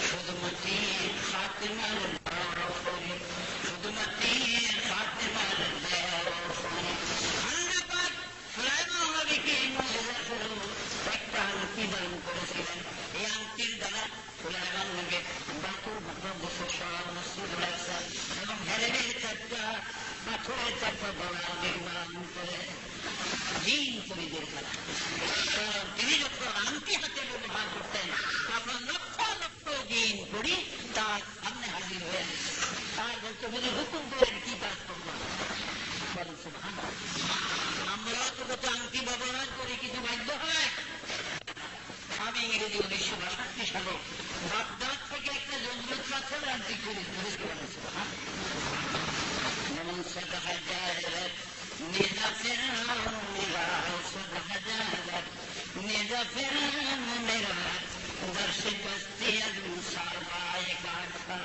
শুধুমতি ফাতিমার দরফরি শুধুমতি ফাতিমার দরফরি আল্লাহ পাক সুলাইমান নবীকে মুজিজা স্বরূপ একটা আংটি দান করেছিলেন। এই আংটির দ্বারা সুলাইমান নবী বাতুল মুকদ্দাস মসজিদ আকসা এবং হেরেমের চারটা পাথরের চারটা গড়া নির্মাণ করে জিন পরিদের করা। তিনি যখন আংটি হাতে ব্যবহার করতেন তখন লক্ষ লক্ষ জিন পরি তার সামনে হাজির হয়ে তার বলতে বলে হুকুম করেন কি কাজ করবো আমরা তো কত আংটি ব্যবহার করি কিছু বাধ্য হয়। আমি ইংরেজি 1962 সালে বাগদাদ থেকে একটা জজরত পাথরের আংটি করে যেমন নিজা ফেরাউন নিজা ফেরাউন মেরা দর্শে বস্তি সারবায়ে কাঠা।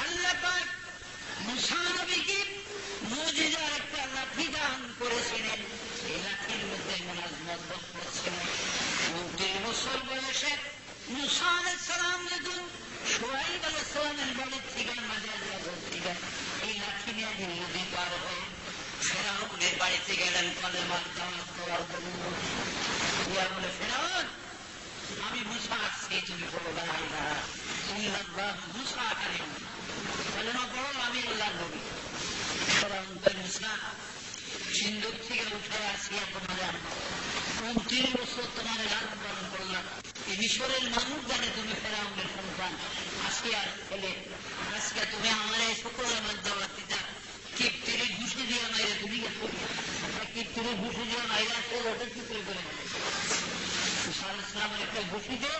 আল্লাহ পাক মুসা নবীকে মুজিজার একটা লাঠি দান করেছিলেন। এই লাঠির মধ্যে মুনাজমত বরকত ছিল। 29 বছর বয়সে মুসা আলাইহিস সালাম যখন শুআইব আলাইহিস সালামের বাড়ির থেকে মাজার থেকে এই লাঠি নিয়ে নদী পার হয়ে ফেরাউনের বাড়িতে গেলেন কালেমার দাওয়াত করার জন্য। ইয়া বলে ফেরাউন আমি মুসা আসছি, তুমি বলো লা ইলাহা ইল্লাল্লাহ মুসা কালিম কালেমা পড়ো আমি আল্লাহর নবী। ফেরাউন বলে মুসা সিন্ধুক থেকে উঠে আসিয়া তোমার 29 বছর তোমার লালন পালন করলাম। এই মিশরের মানুষ জানে তুমি ফেরাউনের সন্তান আসিয়ার ছেলে। আজকে তুমি আমার এই শুকর আমার দাওয়াত দিতা কিপ্তিরে ঘুষি দিয়ে মাইরে তুমি গেছো কিপ্তিরে ঘুষি দিয়ে মাইরা সে ওটা টুকরে করে মুসা আলাইহিস সালামের একটা ঘুষি দিয়ে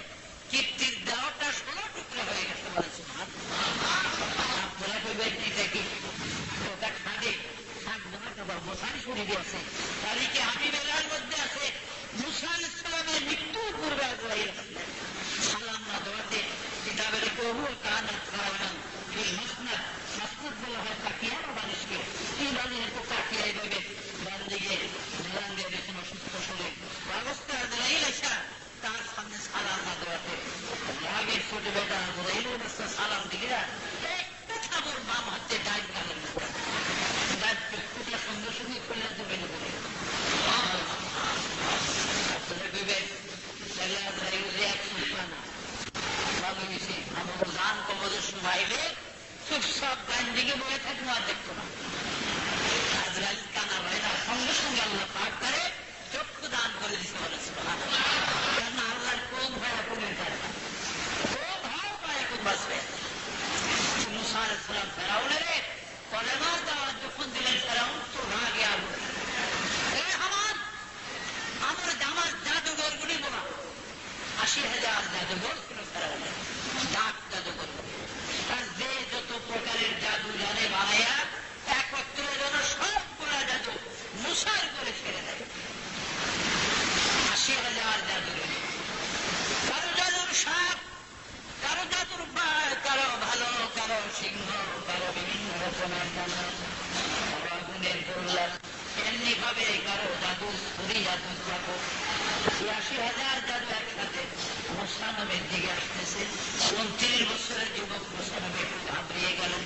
কিপ্তির দেওয়াটা 16 টুকরা হয়ে গেছে বলেছে। আপনারা কইবেন এটা কি ওটা খাদে মশারি সরে দিয়েছে তারিখে হাবিবের মধ্যে আছে মুসা আলাইহিস সালামের মৃত্যুর পূর্বে আজরাইল সালাম না দেওয়াতে কিতাবের কবু কানা খাওয়ান এই মাসনাদ মাসনাদ বলা হয় তাকিয়া মানুষকে এই বাড়ির তো তাকিয়া এইভাবে ডান দিকে ধ্যান দিয়ে দেখুন অসুস্থ শরীর অবস্থা আজরাইল আসা তার সামনে সালাম না দেওয়াতে রাগের ছোট বেটা আজরাইল অবস্থা সালাম দিকে একটা খাবার বাম হাতে ডাইন গালের মধ্যে সঙ্গে সঙ্গে করলে তো বেড়ে পড়ে আমার গান কবদের শুনাইলে চুপচাপ গান দিকে বলে থাকবো আর দেখতো না। আজরাইল কানা হয় না, সঙ্গে সঙ্গে আল্লাহ পাক করে চক্ষু দান করে দিতে পারেছে। কেন আল্লাহর কোন ভয় কমের পারে না, কোন ভাব পায় কোন বাঁচবে। মুসা আলাইহিস সালাম ফেরাউনের কলেমার দাওয়াত যখন দিলেন ফেরাউন তো রাগে আগুন আমার জাদুঘর গুলি বোনা 80,000 জাদুঘর ছিল ফেরাউনের ডাক জাদুঘর। তার যে যত প্রকারের জাদু জানে বানাইয়া একত্রে যেন সবগুলা জাদু মুসার করে ছেড়ে দেয়। 80,000 জাদুঘর, কারো জাদুর সাপ, কারো জাদুর বাঘ, কারো ভালো, কারো সিংহ, কারো বিভিন্ন রকমের আগুনের গোল্লা, এমনি ভাবে কারো জাদু ছুরি জাদু জাদু 80,000 জাদু একসাথে মুসা নবীর দিকে আসতেছে। 29 বছরের যুবক মুসা নবী ঘাবড়িয়ে গেলেন।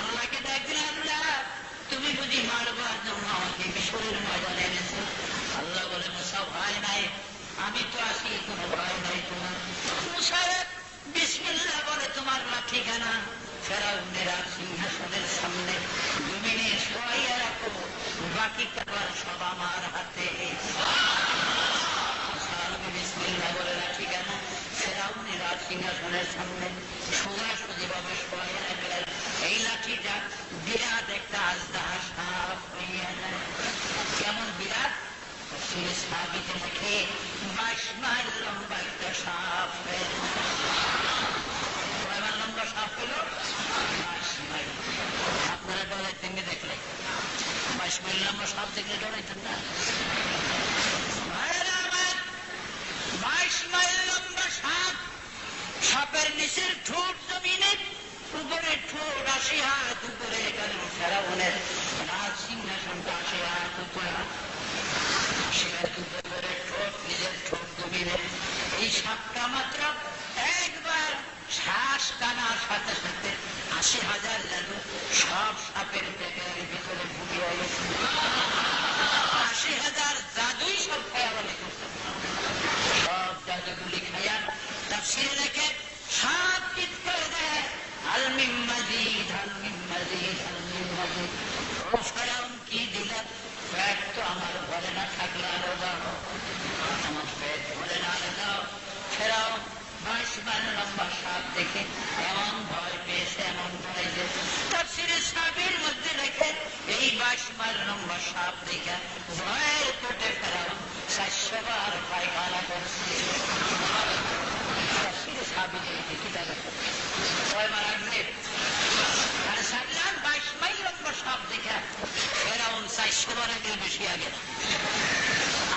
আল্লাহকে দেখলেন, আল্লাহ তুমি বুঝি মারবার জন্য আমাকে মিশরের ময়দানে এনেছো? আল্লাহ বলে মুসা ভয় নাই, আমি তো আসি, কোনো ভয় নাই তোমার। মুসা বিসমিল্লাহ বলে তোমার ঠিকানা ফেরাউনের সিংহাসনের সামনে জমিনে শোয়াইয়া রাখো, বাকি কাবার সব আমার হাতে। বিসমিল্লাহ বলে ঠিকানা ফেরাউনের সিংহাসনের সামনে সোজাসুজি ভাবে শোয়াইয়া রাখলেন। এই লাঠিটা বিরাট একটা আজদাহা সাপ হইয়া যায়। কেমন বিরাট? সাবিতে দেখে 22 মাইল লম্বা একটা সাপ হয়ে লম্বা সাপ হল 22 মাইল। আপনারা ডরাইতেন দেখলে 22 মাইল লম্বা সাপ দেখলে ডরাইতেন না? 22 মাইল লম্বা সাপ, সাপের নিচের ঠোঁট জমিনে, উপরে ঠোঁট 80 হাত উপরে। ফেরাউনের রাজ সিংহাসনটা 80 হাত উপরে। সব সাপের পেটের ভিতরে ঢুকিয়ে গেছে। 80,000 জাদুই সব খায়া বলে সব জাদুগুলি খায়া তাফসীরে লেখে সব চিৎ করে দেয় আলমিম মাজিদ আলমিম মাজিদ আলমিম মাজিদ। ও ফেরাউন কি দিলাম, পেট তো আমার ভরে না, থাকলে আরো দাও, আমার পেট ভরে না, আরো দাও। ফেরাউন 22 মাইল লম্বা সাপ দেখে এমন ভয় পেয়েছে, এমন ভয় যে তাফসীরে সাবির মধ্যে লেখে এই 22 মাইল লম্বা সাপ দেখে ভয়ের পেটে ফেরাউন 400 বার পায়খানা করছে। তাফসীরে সাবির কিতাবে কয়বার আসবে আর সাল্লাম 22 মাইল লম্বা সাপ দেখে ফেরাউন 400 বারের বেশি আগে,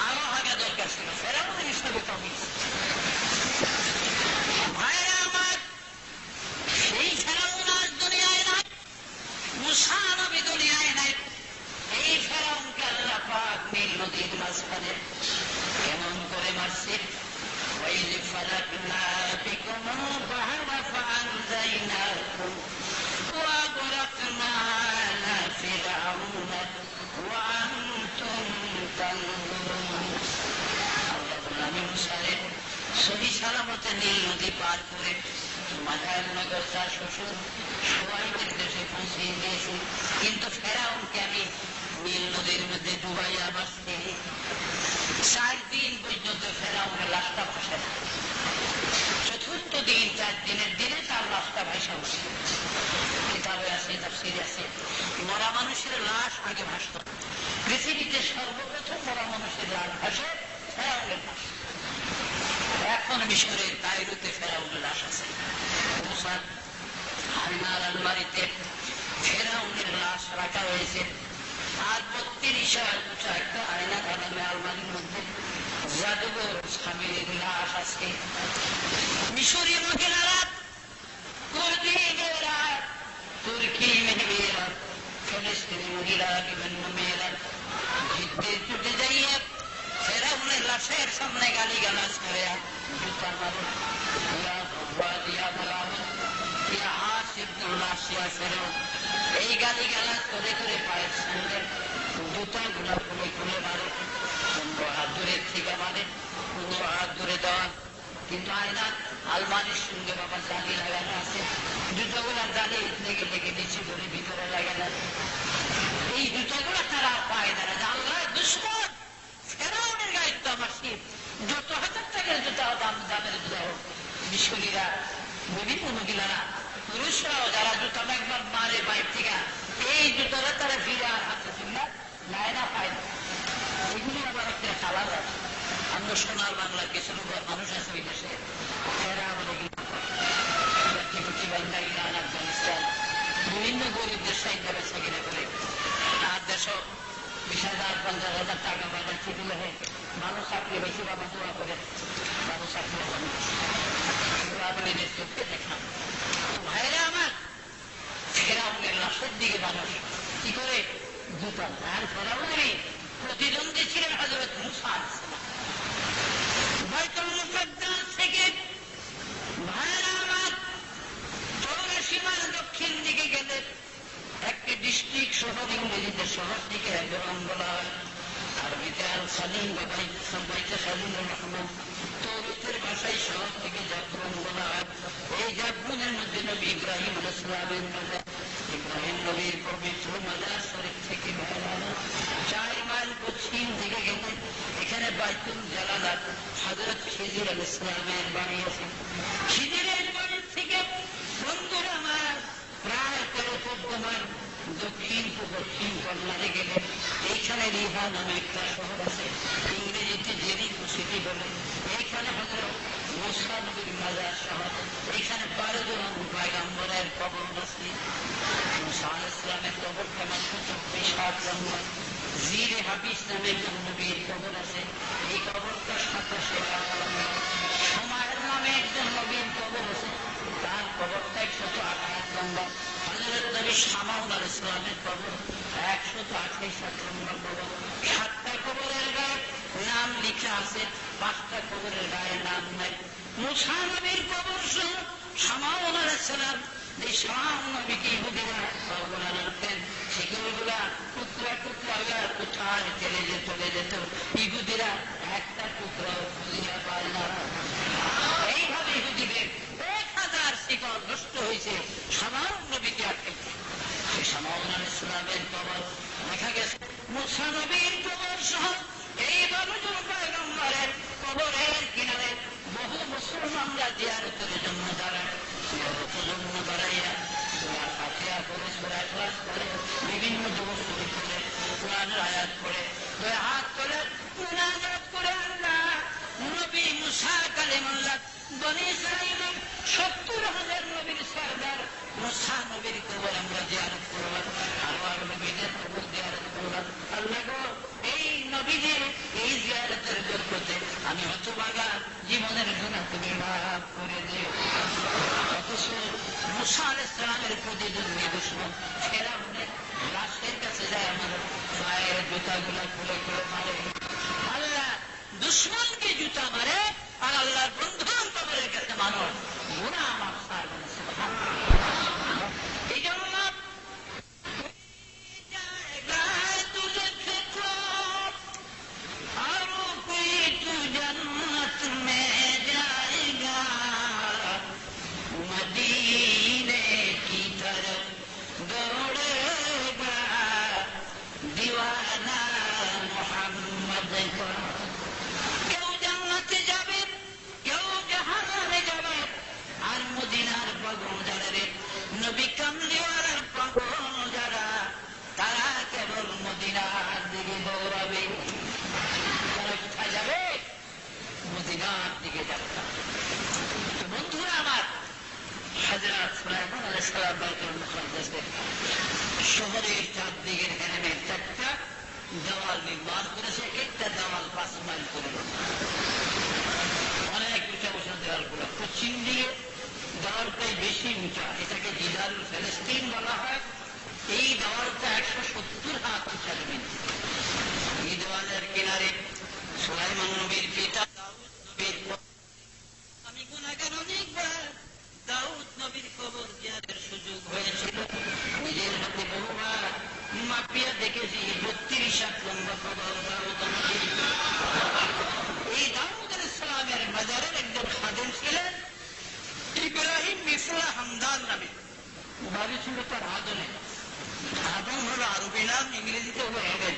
আরো আগে দরকার ছিল। ফেরাউনের হিসাবে কমিস ভাইরা আমার, সেই ফেরাউন আজ দুনিয়ায় নাই, মুসা নবী দুনিয়ায় নাই। এই ফেরাউনকে আল্লাহ পাক নীল নদীর মাঝখানে কেমন করে মারছে। وَإِذْ فَرَقْنَا بِكُمُ الْبَحْرَ فَأَنْجَيْنَاكُمْ وَأَغْرَقْنَا آلَ فِرْعَوْنَ وَأَنْتُمْ تَنْظُرُونَ। আল্লাহ বলেন, আমি মুসারে সহি সালামতে নীল নদী পার করে মাথার নগর তার শ্বশুর সোয়াইবের দেশে পৌঁছিয়ে দিয়েছি, কিন্তু ফেরাউনকে আমি নীল নদীর মধ্যে ডুবাইয়া বাঁচতে 4 দিন পর্যন্ত ফেরাউনের লাশটা ভাসে না। চতুর্থ দিন 4 দিনের দিনে তার লাশটা ভাসা উঠে। কিতাবে আছে, তাফসীরে আছে, মরা মানুষের লাশ আগে ভাসত। পৃথিবীতে সর্বপ্রথম মরা মানুষের লাশ ভাসে ফেরাউনের লাশ। এখন মিশরের কায়রোতে ফেরাউনের লাশ আছে। মুসার আয়নার আলমারিতে ফেরাউনের লাশ রাখা হয়েছে। আর 32 উঁচা একটা আয়না বানানো আলমারির মধ্যে জাদুঘর স্বামীর লাশ আছে। মিশরী মহিলারা, কুর্দি মেয়েরা, তুর্কি মেয়েরা, ফিলিস্তিনি মহিলা, বিভিন্ন মেয়েরা যুদ্ধে ছুটে যাইয়া ফেরাউনের লাশের সামনে গালিগালাজ করে জুতা মারে, এই গালিগালাজ করে করে পায়ের সঙ্গে জুতা গুলা খুলে খুলে মারে। 15 হাত দূরের থেকে মারে, 15 হাত দূরে দেওয়া। কিন্তু আয়না আলমারির সঙ্গে বাবা জালি লাগানো আছে, জুতাগুলার জালি লেগে লেগে নিচে করে ভিতরে লাগানো। এই জুতাগুলা তারা পায়ে দেয় না। আল্লাহ দুশ্মন ফেরাউনের গায়ে তো আমার শিব, যত 1000 টাকার জুতা দামের জুতা হোক, মিশরীরা, বিভিন্ন মহিলারা, পুরুষরাও যারা জুতা একবার মারে বাইর থেকে, এই জুতারা তারা ফিরে আর হাতে ফিরলা নেয় না, পায় না। এগুলি আবার একটা কালার আছে। আমরা সোনার বাংলার কিছু মানুষ আছে ওই দেশে, এরা আমাদের ইরান, আফগানিস্তান, বিভিন্ন গরিব দেশ সাইডে বেচা কিনা করে। আর দেশ 20,000-50,000 টাকা বাজার চিঠি লেখে, ভালো চাকরি বেশি বাবা দোয়া করে, ভালো চাকরি দেখলাম। ভাইরা আমার, ফেরাউনের লাশের দিকে মানুষ কি করে জুতা। আর ফেরাউনেরই প্রতিদ্বন্দ্বী ছিলেন হযরত মূসা আলাইহিস সালাম। বাইতুল মুকাদ্দাস থেকে ভাইরা আমার 84 মাইল দক্ষিণ দিকে গেলে একটি ডিস্ট্রিক্ট শহর, ইংরেজিতে শহর থেকে একজন বলা হয়, আরবিতে আল সালিম বা বাইতে সালিমুর রহমান, তৌরাতের ভাষায় শহর থেকে জাবরুন বলা হয়। এই জাবরুনের মধ্যে নবী ইব্রাহিম আলাইহিস সালামের মাজার, ইব্রাহিম নবীর পবিত্র মাজার শরীফ থেকে 4 মাইল পশ্চিম দিকে গেলে এখানে বাইতুল জালালাত হযরত খিজির আলাইহিস সালামের বাড়ি আছে। খিজিরের বাড়ির থেকে বন্ধুরা আমার প্রায় 13-14 মাইল দক্ষিণ পশ্চিম কর্নারে গেলে এইখানে রিহা নামে একটা শহর আছে, ইংরেজিতে জেরিকো সিটি বলে। এইখানে হযরত মূসা নবীর মাজার শহর। এইখানে 12 জন পয়গম্বরের কবর আছে। মূসা আলাইহিস সালামের কবরটা মাত্র 24 হাত লম্বা। জিরে হাফিজ নামে একজন নবীর কবর আছে, এই কবরটা 27 হাত লম্বা। সময়ের নামে একজন নবীর কবর আছে, তার কবরটা 108 হাত লম্বা। হযরত নবী শামাউন আলাইহিস সালামের কবর 128 হাত লম্বা কবর। 7টা কবরের গায়ে নাম লেখা আছে, 5টা কবরের গায়ে নাম নাই। মূসা নবীর কবর সহ শামাউন আলাইহিস সালাম এই সব নবীকে ইহুদিরা অবদান রাখতেন, সেগুলোগুলা টুকরা টুকরা কোথায় চলে যেত, ইহুদিরা একটা টুকরা খুঁজিয়া পায় না। এইভাবে ইহুদিদের 1000 শিকল নষ্ট হয়েছে সাধারণ নবীকে আটকে। সে সামাউল ইসলামের কবর দেখা গেছে, মুসা নবীর কবর সহ এইভাবে পয়গম্বরের কবরের কিনারে বহু মুসলমানরা জিয়ারতের জন্য দাঁড়ায়, জিয়ারতের জন্য দাঁড়াইয়া সূরা ফাতিহা করে, সূরা ইখলাস করে, বিভিন্ন দরুদ শরীফ করে, কোরআনের আয়াত পড়ে, দুই হাত করে মুনাজাত করে, আল্লাহ নবী মুসা কালিমুল্লাহ বনী ইসরাঈলের 70,000 নবীর সরদার মুসা নবীর কবর আমরা জিয়ারত করলাম, আরো নবীদের কবর জিয়ারত করলাম। আল্লাহ গো, এই নবীদের এই জিয়ারতের বরকতে আমি হতভাগা জীবনের গুনাহ তুমি মাফ করে দিও। অথচ মুসা আলাইহিস সালামের প্রতি দুশ্মন ফেরাউনের লাশের কাছে যায়, আমার পায়ের জুতাগুলো খুলে খুলে মারে। আল্লাহ দুশ্মনকে জুতা মারে আর আল্লাহর বন্ধুর কবরের কাছে মানুষ গুনাহ মাফ করে। এই জন্য নবী কামলিওয়ালার পাগল যারা, তারা কেবল মদিনার দিকে দৌড়াবে। তারা কোথায় যাবে? মদিনার দিকে যাবে। বন্ধুরা আমার, হযরত সুলাইমান আলাইহিস সালাম বাইতুল মুকাদ্দাসের শহরের চারদিকের এখানে 4টা দেওয়াল নির্মাণ করেছে, একটা দেওয়াল 5 মাইল করে, অনেক উঁচা উঁচা দেওয়ালগুলো। পশ্চিম দিকে দেওয়ালটাই বেশি উঁচা, এটাকে জিদারুল ফিলিস্তিন বলা হয়। এই দেওয়ালটা 170 হাত উঁচা জমিন। এই দেওয়ালের কিনারে সুলাইমান নবীর পিতা দাউদ নবীর, আমি গুনাহগার অনেকবার দাউদ নবীর কবর জিয়ারতের সুযোগ হয়েছিল। নিজের হাতে বহুবার মাপিয়া দেখেছি, 32 হাত লম্বা কবর দাউদ নবীর। এই দাউদ আলাইহিস সালামের মাজারের একজন খাদেম ছিলেন ইব্রাহিম মিসরা হামদান নামে, বাড়ি ছিল তার আদনে। আদন হল আরবি নাম, ইংরেজিতে হল এডেন,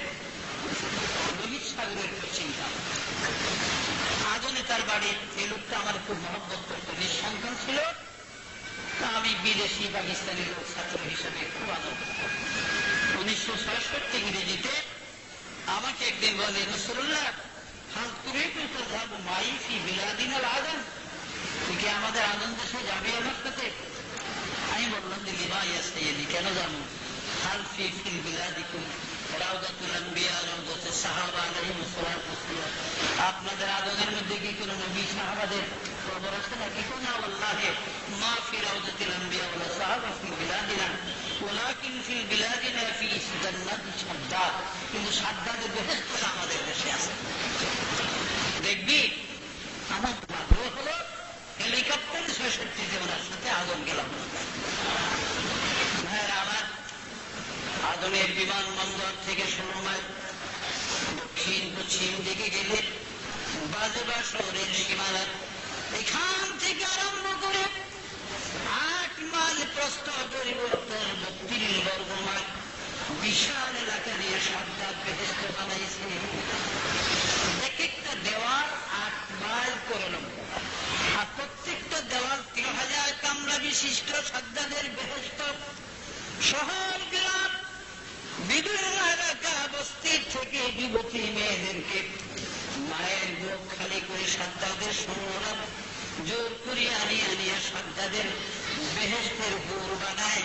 লোহিত সাগরের পশ্চিমটা। আদনে তার বাড়ি। এই লোকটা আমার খুব মহব্বত করত, নিঃসন্তান ছিল। আমি বিদেশি পাকিস্তানি লোক ছাত্র হিসেবে খুব আনন্দ। 1966 ইংরেজিতে আমাকে একদিন বলে, রাসূলুল্লাহ হাল তুরিদু তাযহাবু মাই ফি বিলাদিনাল আদন, তুই কি আমাদের আদন দেশে যাবি আমার সাথে? আমি বললাম যে লিমা ইয়া সাইয়্যিদি, কেন যাবো? হাল ফি ফিল বিলাদিকুম রাউদাতুল আম্বিয়া রাউদাতুস সাহাবা আলাইহিমুস সালাতু ওয়াসসালাম, আপনাদের আদনের মধ্যে কি কোনো নবী সাহাবাদের কবর আছে নাকি? না, ওয়াল্লাহি মা ফি রাউদাতিল আম্বিয়া ওয়ালা সাহাবা ফি বিলাদিনা ওয়ালাকিন ফি বিলাদিনা ফি জান্নাতি শাদ্দাদ, কিন্তু শাদ্দাদের বেহেশত আমাদের দেশে আছে। দেখবি, আমার আগ্রহ হলো হেলিকপ্টার 66 জনের সাথে আদম গেলাম। ভাইয়েরা আমার, আদমের বিমানবন্দর থেকে 16 মাইল দক্ষিণ পশ্চিম দিকে গেলে বাজেবা শহরের সীমানা, এখান থেকে আরম্ভ করে 8 মাইল প্রস্থ পরিবর্তন 32 বর্গ মাইল বিশাল এলাকা দিয়ে শাদ্দাদ বেহেশত বানাইছে। এক একটা দেওয়াল 8 মাইল করে লম্বা, আর প্রত্যেকটা দেওয়াল 3000 কামরা বিশিষ্ট শাদ্দাদের বেহেশত। শহর গ্রাম বিভিন্ন এলাকা বস্তির থেকে যুবতী মেয়েদেরকে মায়ের বুক খালি করে শাদ্দাদের সৈন্যরা জোর করে আনিয়া শাদ্দাদের বেহেশতের হুর বানায়।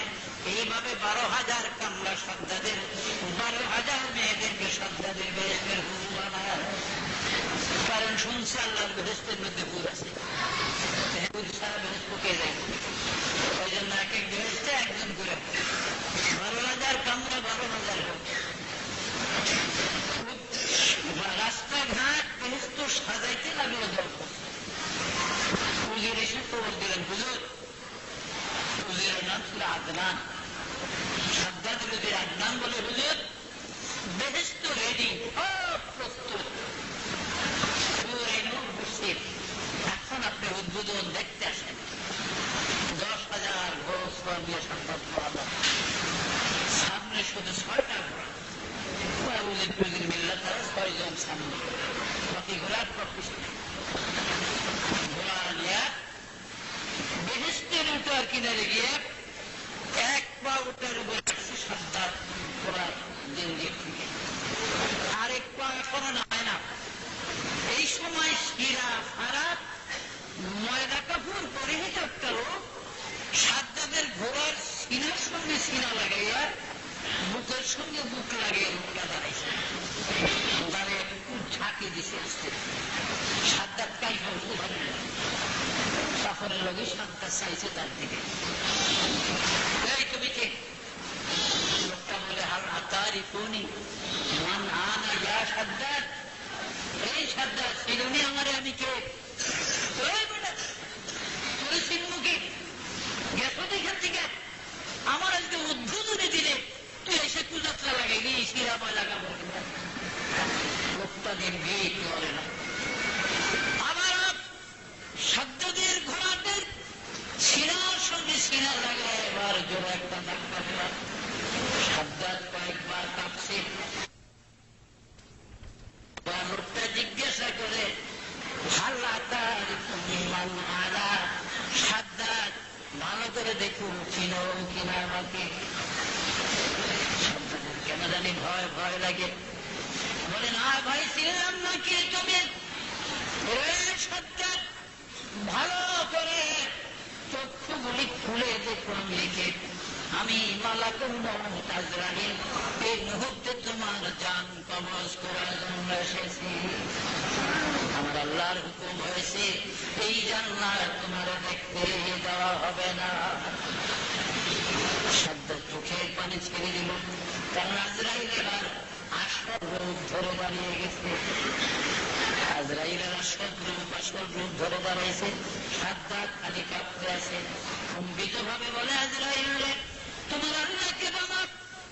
এইভাবে 12,000 কামরা শাদ্দাদের, 12,000 মেয়েদেরকে শাদ্দাদের বেহেশতের হুর বানায়। কারণ শুনছে আল্লাহর বেহেশতের মধ্যে হুর আছে, হুর সারা বেহেশত কে যায়, ওই জন্য এক এক বেহেশতে একজন করে 12,000 কামরা, 12,000 হোক। রাস্তাঘাট বেহেশত সাজাইতে লাগলো হুজুর এসে খবর দিলেন, হুজুর, হুজুরের নাম শুধু 6টা ঘোড়া, মিল্লা তারা 6 জন সামনে, বাকি ঘোড়ার প্রকৃষ্ট ঘোড়া নিয়ে বেহেশতের উঠার কিনারে গিয়ে এক পা উঠার উপরে সাদ্দাত ঘোড়ার দিক থেকে, আরেক পা এখনো নামে না। এই সময় শিরা খারাপ ময়দা কাপড় পরিহিত একটা লোক সাদ্দাতের ঘোড়ার সিনার সঙ্গে সিনা লাগাইয়া বুকের সঙ্গে বুক লাগিয়ে রুটা দাঁড়াইছে, দাঁড়িয়ে ঝাঁকি দিছে। সাদ্দাত কাইফা কাপড়ের লগে সাদ্দাত চাইছে তার দিকে, এই তুমি কে? লোকটা বলে হাল আতারি কোনি মান আনা ইয়া সাদ্দাত, এই সাদ্দাত চিনুনি আমারে, আমি কে? তোরে চিনবো কি? গেছো এখান থেকে? আমার আজকে উদ্বোধনী দিলে তুই এসে কুযাত্রা লাগাইলি, শিরাময় লাগাবো। লোকটা নির্ভীক করে না। আবার সাদ্দাতের ঘোড়াদের সিনার সঙ্গে সিনা লাগায় এবার জোরে একটা ধাক্কা দিলাম। সাদ্দাত কয়েকবার কাঁপছে। লোকটা জিজ্ঞাসা করে সাদ্দাত ভালো করে দেখুন চিনো কিনা আমাকে। কেন জানি ভয় ভয় লাগে, বলে না ভাই চিনলাম না, কে তুমি? সাদ্দাত ভালো করে চক্ষুগুলি খুলে দেখুন লিখে, আমি মালাকুল মউত আজরাইল, এই মুহূর্তে তোমার জান কবজ করার জন্য এসেছি। আমার আল্লাহর হুকুম হয়েছে এই জান্নাত তোমার দেখতে দেওয়া হবে না। সাদ্দাত চোখের পানি ছেড়ে দিল, কারণ আজরাইলের আসল রূপ ধরে দাঁড়িয়ে গেছে। আজরাইলের আসল রূপ ধরে দাঁড়িয়েছে। সাদ্দাত খালি কাঁপতে আছে, কম্পিত ভাবে বলে আজরাইলে, তোমার আল্লাহকে বাবা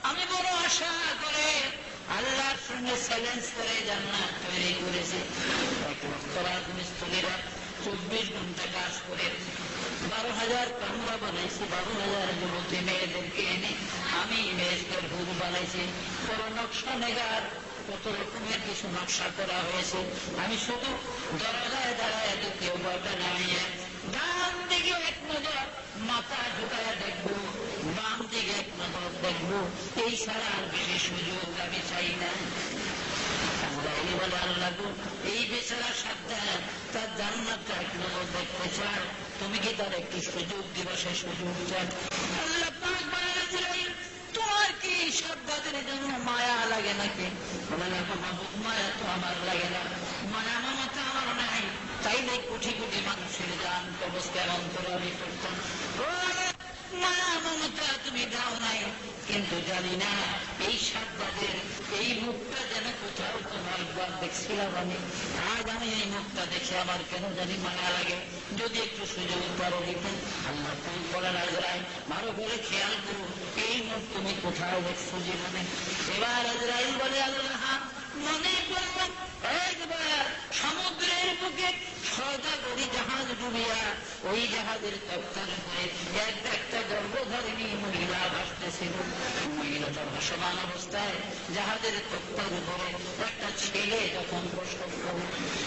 আমি বড় আশা করে আল্লাহর সঙ্গে চ্যালেঞ্জ করে জান্নাত তৈরি করেছি। 1 লক্ষ রাজমিস্ত্রিরা 24 ঘন্টা কাজ করে 12,000 কামরা বানাইছি, 12,000 যুবতী মেয়েদেরকে এনে আমি মেয়েদের হুর বানাইছি। বড় নকশা নেগার কত রকমের কিছু নকশা করা হয়েছে। আমি শুধু দরজায় দাঁড়ায় দ্বিতীয় বয়টা নামিয়ে ডান দিকে এক নজর মাথা ঢুকায় দেখবো, বাম দিকে এক নজর দেখবো, এই ছাড়া আর বেশি সুযোগ আমি চাই না। বলে আল্লাহ গো, এই বেচারা সাদ্দাত তার জান্নাতটা এক নজর দেখতে চায়, তুমি কি তার একটু সুযোগ দিবা? সে সুযোগ চান। আল্লাহ পাক বলেন আজরাইল, তোমার কি সাদ্দাতের জন্য মায়া লাগে নাকি? বলে না মাহবুব, মায়া তো আমার লাগে না, মায়া মমতা আমার নাই, তাইলে কোটি কোটি মানুষের জান কবজ কেমন করে আমি করতাম। মায়া মমতা তুমি দাও নাই, কিন্তু জানি না এই সাদ্দাতের এই মুখটা যেন কোথাও তোমার একবার দেখছিলাম আমি, আজ আমি এই মুখটা দেখে আমার কেন জানি মায়া লাগে, যদি একটু সুযোগ পারো দিতেন। আল্লাহ তুমি বলেন আজরাইল ভালো করে খেয়াল করো, এই মুখ তুমি কোথাও দেখছো জীবনে? এবার আজরাইল বলে আল্লাহ মনে করলাম একবার সমুদ্রের বুকে সওদাগরি জাহাজ ডুবিয়া ওই জাহাজের তক্তার উপরে একটা গর্ভধারিণী মহিলা ভাসতেছিল। মহিলাটা ভাসমান অবস্থায় জাহাজের তক্তার উপরে একটা ছেলে যখন প্রসব করল,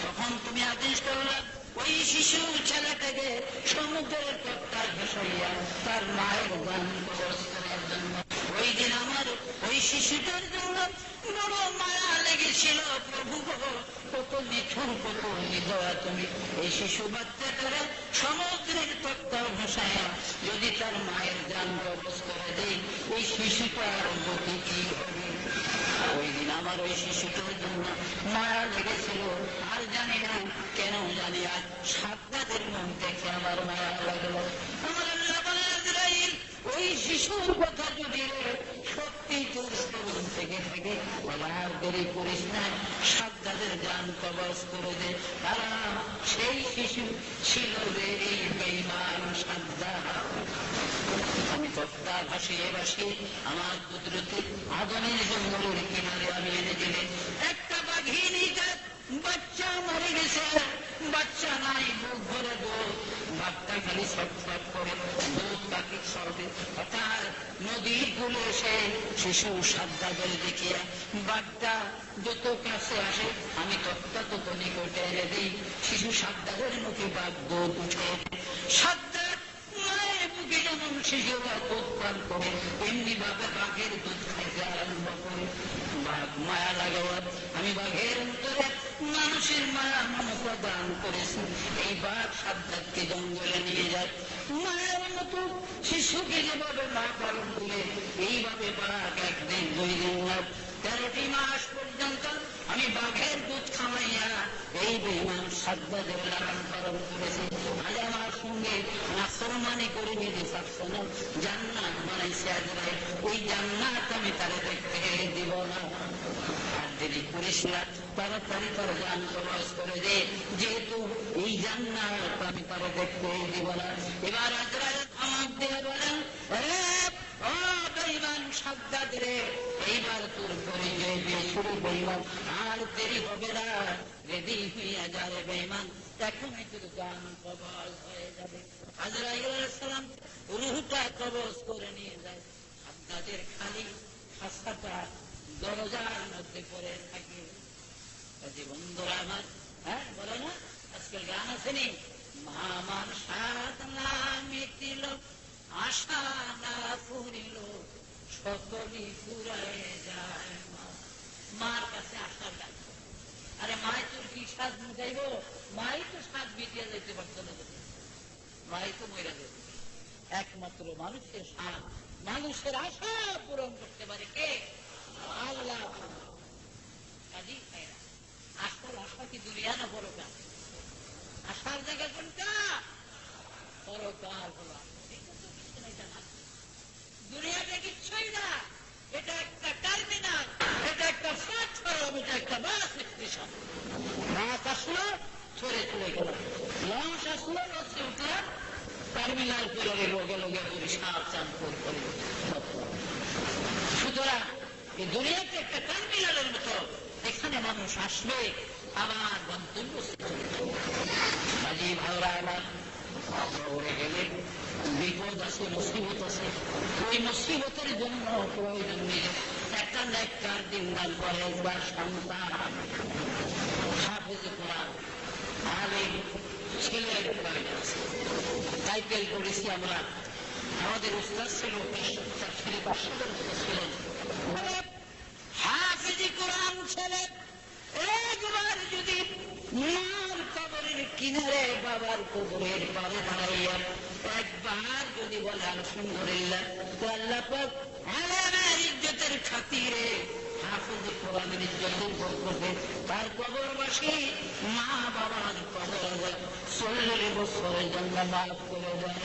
তখন তুমি আদেশ করলা ওই শিশু ছেলেটাকে সমুদ্রের তক্তায় ভাসাইয়া তার মায়ের গান কবজ করার জন্য। ওই দিন আমার ওই শিশুটার জন্য বড় মায়া লেগেছিল। প্রভু কত নিঠুর, কত নিদয়া তুমি। এই শিশু বাচ্চাটারা সমুদ্রের তক্তা ভাসায়া যদি তার মায়ের গান কবজ করে দেয়, ওই শিশুটার গতি কি হবে? ওই দিন আমার ওই শিশুটার জন্য মায়া লেগেছিল, আর জানি না কেন জানি আজ সাদ্দাতের মন দেখে আমার মায়া লাগলো। আমার আল্লাহ বলে আজরাইল ওই শিশুর কথা যদি সত্যি তোর তরুণ থেকে থাকে আর দেরি করিস না, সাদ্দাতের জান কবজ করে দে। কারণ সেই শিশু ছিল রে এই বেঈমান সাদ্দাত। আমি তক্তা ভাসিয়ে ভাসিয়ে আমার কুদরতে আদমের জঙ্গলের কিনারে আমি এনে দিলে একটা বাঘিনী বাচ্চা মরে গেছে, বাচ্চা নাই, বুক ভরে দুধ, বাচ্চা খালি ছটফট করে দুধ বাকি চলবে। অর্থাৎ নদীর কুলে এসে শিশু সাদ্দাদের দেখিয়া বাঘটা যত কাছে আসে আমি তত নিকটে এনে দিই। শিশু সাদ্দাদের মুখে বাঘ দুধ উঠে। সাদ্দাত মায়ের মুখে যেমন শিশুরা দুধ পান করে এমনি ভাবে বাঘের দুধ খাইতে আরম্ভ করে। বাঘ মায়া লাগাবার আমি বাঘের অন্তরে মানুষের মায়া মমতা দান করেছি। এই বাঘ সাদ্দাতকে জঙ্গলে নিয়ে যায়। মায়ের মতো শিশুকে যেভাবে মা পালন করে এইভাবে বাঘ একদিন 2 দিন 13টি মাস পর্যন্ত আমি বাঘের দুধ খাওয়াইয়া এই বেঈমান সাদ্দাদের লালন পালন করেছি। আজ আমার সঙ্গে নাফরমানি করে নিতে পারছে না, জান্নাত বানাইছে আজরাইল। ওই জান্নাত আমি তারে দেখতে দিব না। আর দেরি করিস না, তাড়াতাড়ি তার জান খরচ করে দে, যেহেতু এই জান্নাত আমি তারে দেখতে দিব না। এবার আজরাইল আমাকে দিয়ে বলেন, ও বেঈমান সাদ্দাত রে, এইবার তোর পরিচয় দিয়ে শুরু বেঈমান, আর দেরি হবে না, রেডি হইয়া যা রে বেঈমান, এখনই তোর জান কবজ হয়ে যাবে। আজরাইল আলাইহিস সালাম রূহটা কবজ করে নিয়ে যায়। সাদ্দাতের খালি খাসাটা দরজার মধ্যে পড়ে থাকে। বন্ধুরা আমার, হ্যাঁ বলে না আজকাল গান আসেনি, মামার সাত না মিটিল আশা না ফুরিল সকলই ফুরায় যায়। মার কাছে আশার ডাক। আরে মাই তোর কি সাজ মিটাইব? মাই তো সাজ মিটিয়ে যেতে পারতো না, মাই তো মরে যেত। একমাত্র মানুষের সাজ, মানুষের আশা পূরণ করতে পারে কে? আল্লাহ। কাজী আসল আশা কি দুনিয়া না পরকাল? আশার জায়গা কোনটা? পরকাল হল। দুনিয়াটা কিচ্ছুই না, এটা একটা টার্মিনাল, এটা একটা প্ল্যাটফর্ম, এটা একটা বাস স্টেশন। বাস আসলো, ছড়ে চলে গেল, লঞ্চ আসলো, লঞ্চে উঠলাম, টার্মিনাল করে লোকে লোকে সাপ চাঁদপুর করে। সুতরাং এই দুনিয়াতে একটা টার্মিনালের মতো, এখানে মানুষ আসবে, আবার গন্তব্য কাজী ভাইরা আমার শহরে গেলে বিপদ আছে, মুসিবত আছে। ওই মুসিবতের জন্য প্রয়োজন নেই একটা নেককার দিনদার করে বা সন্তান হাফেজে কোরআন আলেম ছেলের প্রয়োজন আছে। টাইটেল করেছি আমরা, আমাদের উস্তাদ ছিল ছিলেন হাফেজে কোরআন ছেলে। একবার যদি মার কবরের কিনারে বাবার কবরের পারে দাঁড়াইয়া একবার যদি বলে আলহামদুলিল্লাহ, তো আল্লাহ পাক আলেমের ইজ্জতের খাতিরে হাফেজে কোরআনের ইজ্জতের বরকতে তার কবরবাসী মা বাবার কবর 40 বছরের জন্য মাফ করে দেয়।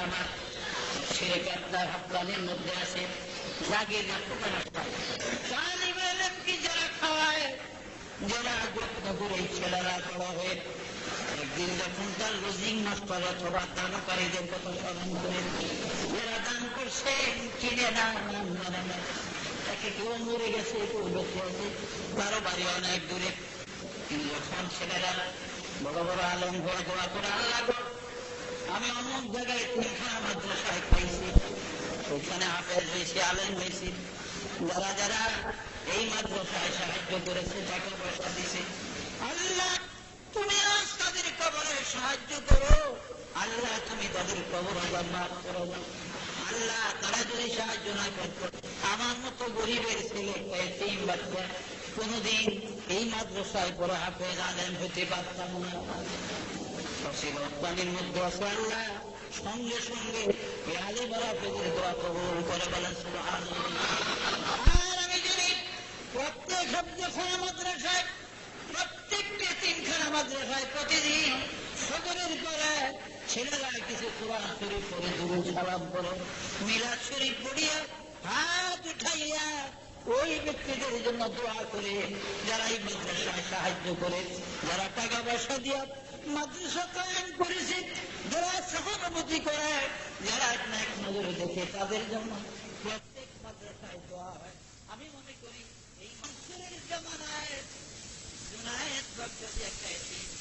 আমার ছেলে একটা হাফগানের মধ্যে আছে, জাগে যারা খাওয়ায়, যারা করে ছেলেরা বড় হয়ে একদিন যখন তার লজিং মাস্টার অথবা দানকারীদের কথা স্মরণ করে, যারা দান করছে চিনে না, নাম জানে না, তাকে কেউ মরে গেছে, কেউ বেঁচে আছে, তারও বাড়ি অনেক দূরে। কিন্তু যখন ছেলেরা বড় বড় আলম হয়ে দোয়া করে, আল্লাহ আমি অমুক জায়গায় 3খানা মাদ্রাসায় খাইছি, ওইখানে হাফেজ হয়েছি, আলেম হয়েছি, যারা যারা এই মাদ্রাসায় সাহায্য করেছে, টাকা পয়সা দিছে, আল্লাহ তুমি আজ তাদের কবরে সাহায্য করো, আল্লাহ তুমি তাদের কবর মাফ করো। আল্লাহ তারা যদি সাহায্য না করত, আমার মতো গরিবের ছেলে এতিম বাচ্চা কোনদিন এই মাদ্রাসায় পড়া হাফেজ আলেম হতে পারতাম না। পানির মধ্যে আছে আল্লাহ সঙ্গে সঙ্গে আলেম হাফেজের দোয়া কবুল করে বলেন সুবহানাল্লাহ। আর আমি জানি প্রত্যেক হাফেজখানা মাদ্রাসায়, প্রত্যেকটা 3খানা মাদ্রাসায় প্রতিদিন ফজরের পরে ছেলেরা কিছু কোরআন শরীফ পড়ে, দুরূদ সালাম পড়ে, মিলাদ শরীফ পড়িয়া হাত উঠাইয়া ওই ব্যক্তিদের জন্য দোয়া করে, যারা এই মাদ্রাসায় সাহায্য করে, যারা টাকা পয়সা দিয়া মাদ্রাসা কায়েম করেছে, যারা সহানুভূতি করে, যারা এক নজরে দেখে, তাদের জন্য প্রত্যেক মাদ্রাসায় দোয়া হয়। আমি মনে করি এই মনসুরের জামানায় জুনায়েদ যদি একটা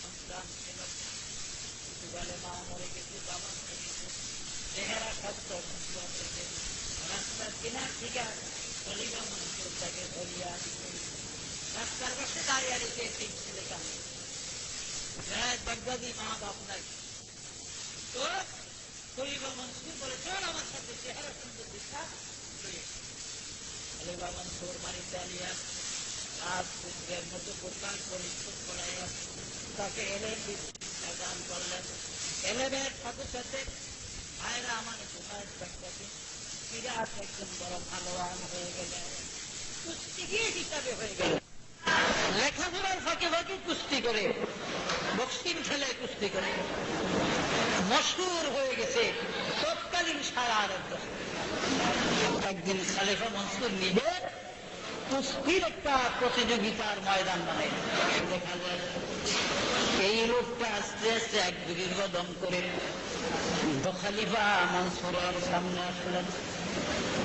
সন্তান ছিল, বলে মা মরে গেছে, বাবা মরে গেছে, চেহারা শক্ত, রাস্তার কিনার থেকে খলিফা মনসুর তাকে ধরিয়া রাস্তার পাশে দাঁড়িয়ে রেখে তিন ছেলে কাঁদে। বাগদাদি মা বাপ নাই, তো খলিফা মনসুর বলে চল আমার সাথে, চেহারা সুন্দর দেখা। খলিফা মনসুর বাড়িতে আলিয়া রাত পুত্রের মতো পোশাক পরিচ্ছদ করাইয়া তাকে এলেন দান করলেন। এলেনের সাথে সাথে ভাইরা আমার জুনায়েদ বাগদাদি বিরাট একজন বড় ভালোয়ান হয়ে গেলেন, কুস্তিগীর হিসাবে হয়ে গেলেন। লেখাপড়ার ফাঁকে ফাঁকে কুস্তি করে, বক্সিং খেলে কুস্তি করে মশহুর হয়ে গেছে তৎকালীন সারা আরব। একদিন খলিফা মনসুর নিজে কুস্তির একটা প্রতিযোগিতার ময়দান বানাই। দেখা যায় এই লোকটা আস্তে আস্তে এক দীর্ঘদম করে খলিফা মনসুরের সামনে আসলেন।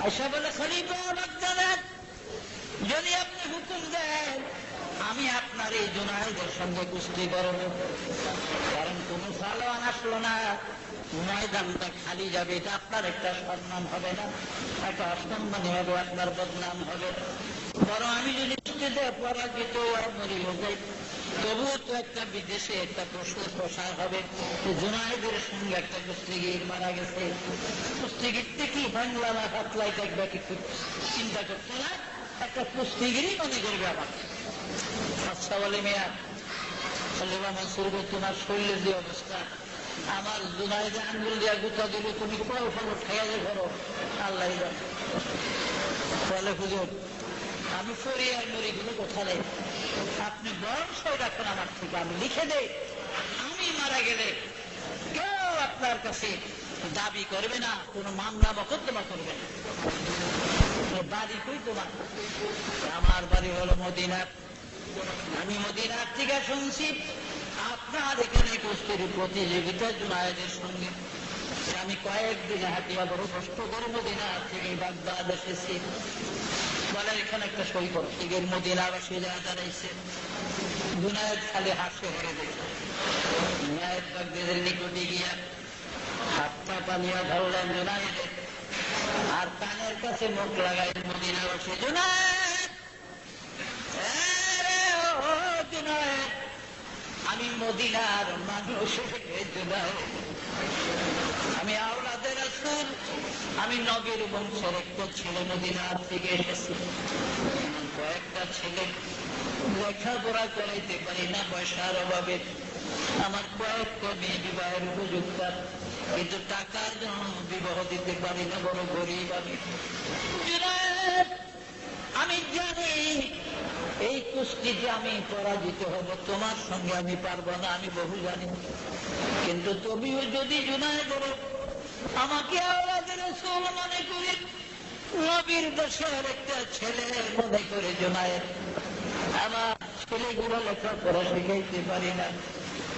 আয়সা বলে, খলিফা বাগদাদ, যদি আপনি হুকুম দেন আমি আপনার এই জুনায়েদের সঙ্গে কুস্তি করব। কারণ কোন পালোয়ান আসলো না, ময়দানটা খালি যাবে, এটা আপনার একটা সম্মান হবে না, একটা অসম্মানী হবে, আপনার বদনাম হবে। বরং আমি যদি কুস্তিতে পরাজিত আর মরিব যাই, তবুও তো একটা বিদেশে একটা প্রসার হবে, জুনায়েদের সঙ্গে একটা কুস্তিগির মারা গেছে। কুস্তিগিরতে কি বাংলা না পাতলাই দেখবে কিছু চিন্তা করতে না, একটা কুস্তিগিরই মনে করবে আমার। আচ্ছা বলে, মেয়া খলিফা মনসুর, তোমার শরীরের যে অবস্থা, আমার জুনায়েদে আঙ্গুল দিয়া গুতা দিলে তুমি কোথাও ফলো ঠেয়ালে করো, আল্লাহ বলে, হুজুর আমি ফরি আর মরি গুলো কোথা নেই, আপনি বংশ রাখুন আমার থেকে, আমি লিখে দেই, আমি মারা গেলে কেউ আপনার কাছে দাবি করবে না, কোন মামলা মকদ্দমা করবে না। বাড়ি কই তোমার? আমার বাড়ি হলো মদিনা। আমি মদিনার থেকে শুনছি আপনার এখানে কুস্তির প্রতিযোগিতা জুনায়েদের সঙ্গে। আমি কয়েকদিন হাতিয়া বড় কষ্ট করে মদিনার থেকে বাগদাদ এসেছি। বলে, এখানে একটা সই করো। এগের মদিনাবাসী যারা দাঁড়াইছে, জুনায়েদ খালি হাসে হেরে দেখে জুনায়েদ বাগদাদের নিকটে গিয়া হাতটা পানিয়া ধরলেন জুনায়েদের, আর কানের কাছে মুখ লাগাই মদিনাবাসী, জুনায়েদ, জুনায়েদ, আমি মদিনার মানুষ, জুনায়েদ, আমি আওলাদে রাসূল, আমি নবীর বংশের একটা ছেলে, মদিনার থেকে এসেছি। কয়েকটা ছেলে লেখাপড়া করাইতে পারি না পয়সার অভাবে, আমার কয়েকটা মেয়ে বিবাহের উপযুক্ত, কিন্তু টাকার জন্য বিবাহ দিতে পারি না, বড় গরিব আমি। আমি জানি এই কুস্তিতে আমি পরাজিত হব, তোমার সঙ্গে আমি পারবো না, আমি বহু জানি, কিন্তু তুমিও যদি জুনায়েদ আমাকে আওলাদে রাসূল মনে করে, নবীর দেশের একটা ছেলে মনে করে জুনায়েদ, আমার ছেলেগুলো লেখাপড়া শিখাইতে পারি না,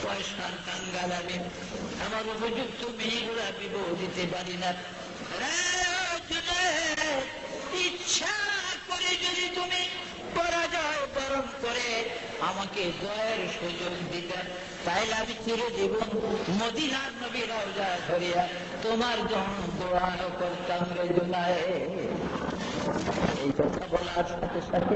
পয়সার কাঙ্গাল আমি, আমার উপযুক্ত মেয়েগুলা বিবাহ দিতে পারি না। ইচ্ছা করে যদি তুমি পরাজয় বরণ করে আমাকে জয়ের সুযোগ দিতে, তাইলে আমি চিরজীবন মদিনার নবী রওজা ধরিয়া তোমার জন্য দোয়া করতাম রে জুনায়েদ। এই কথা বলার সাথে সাথে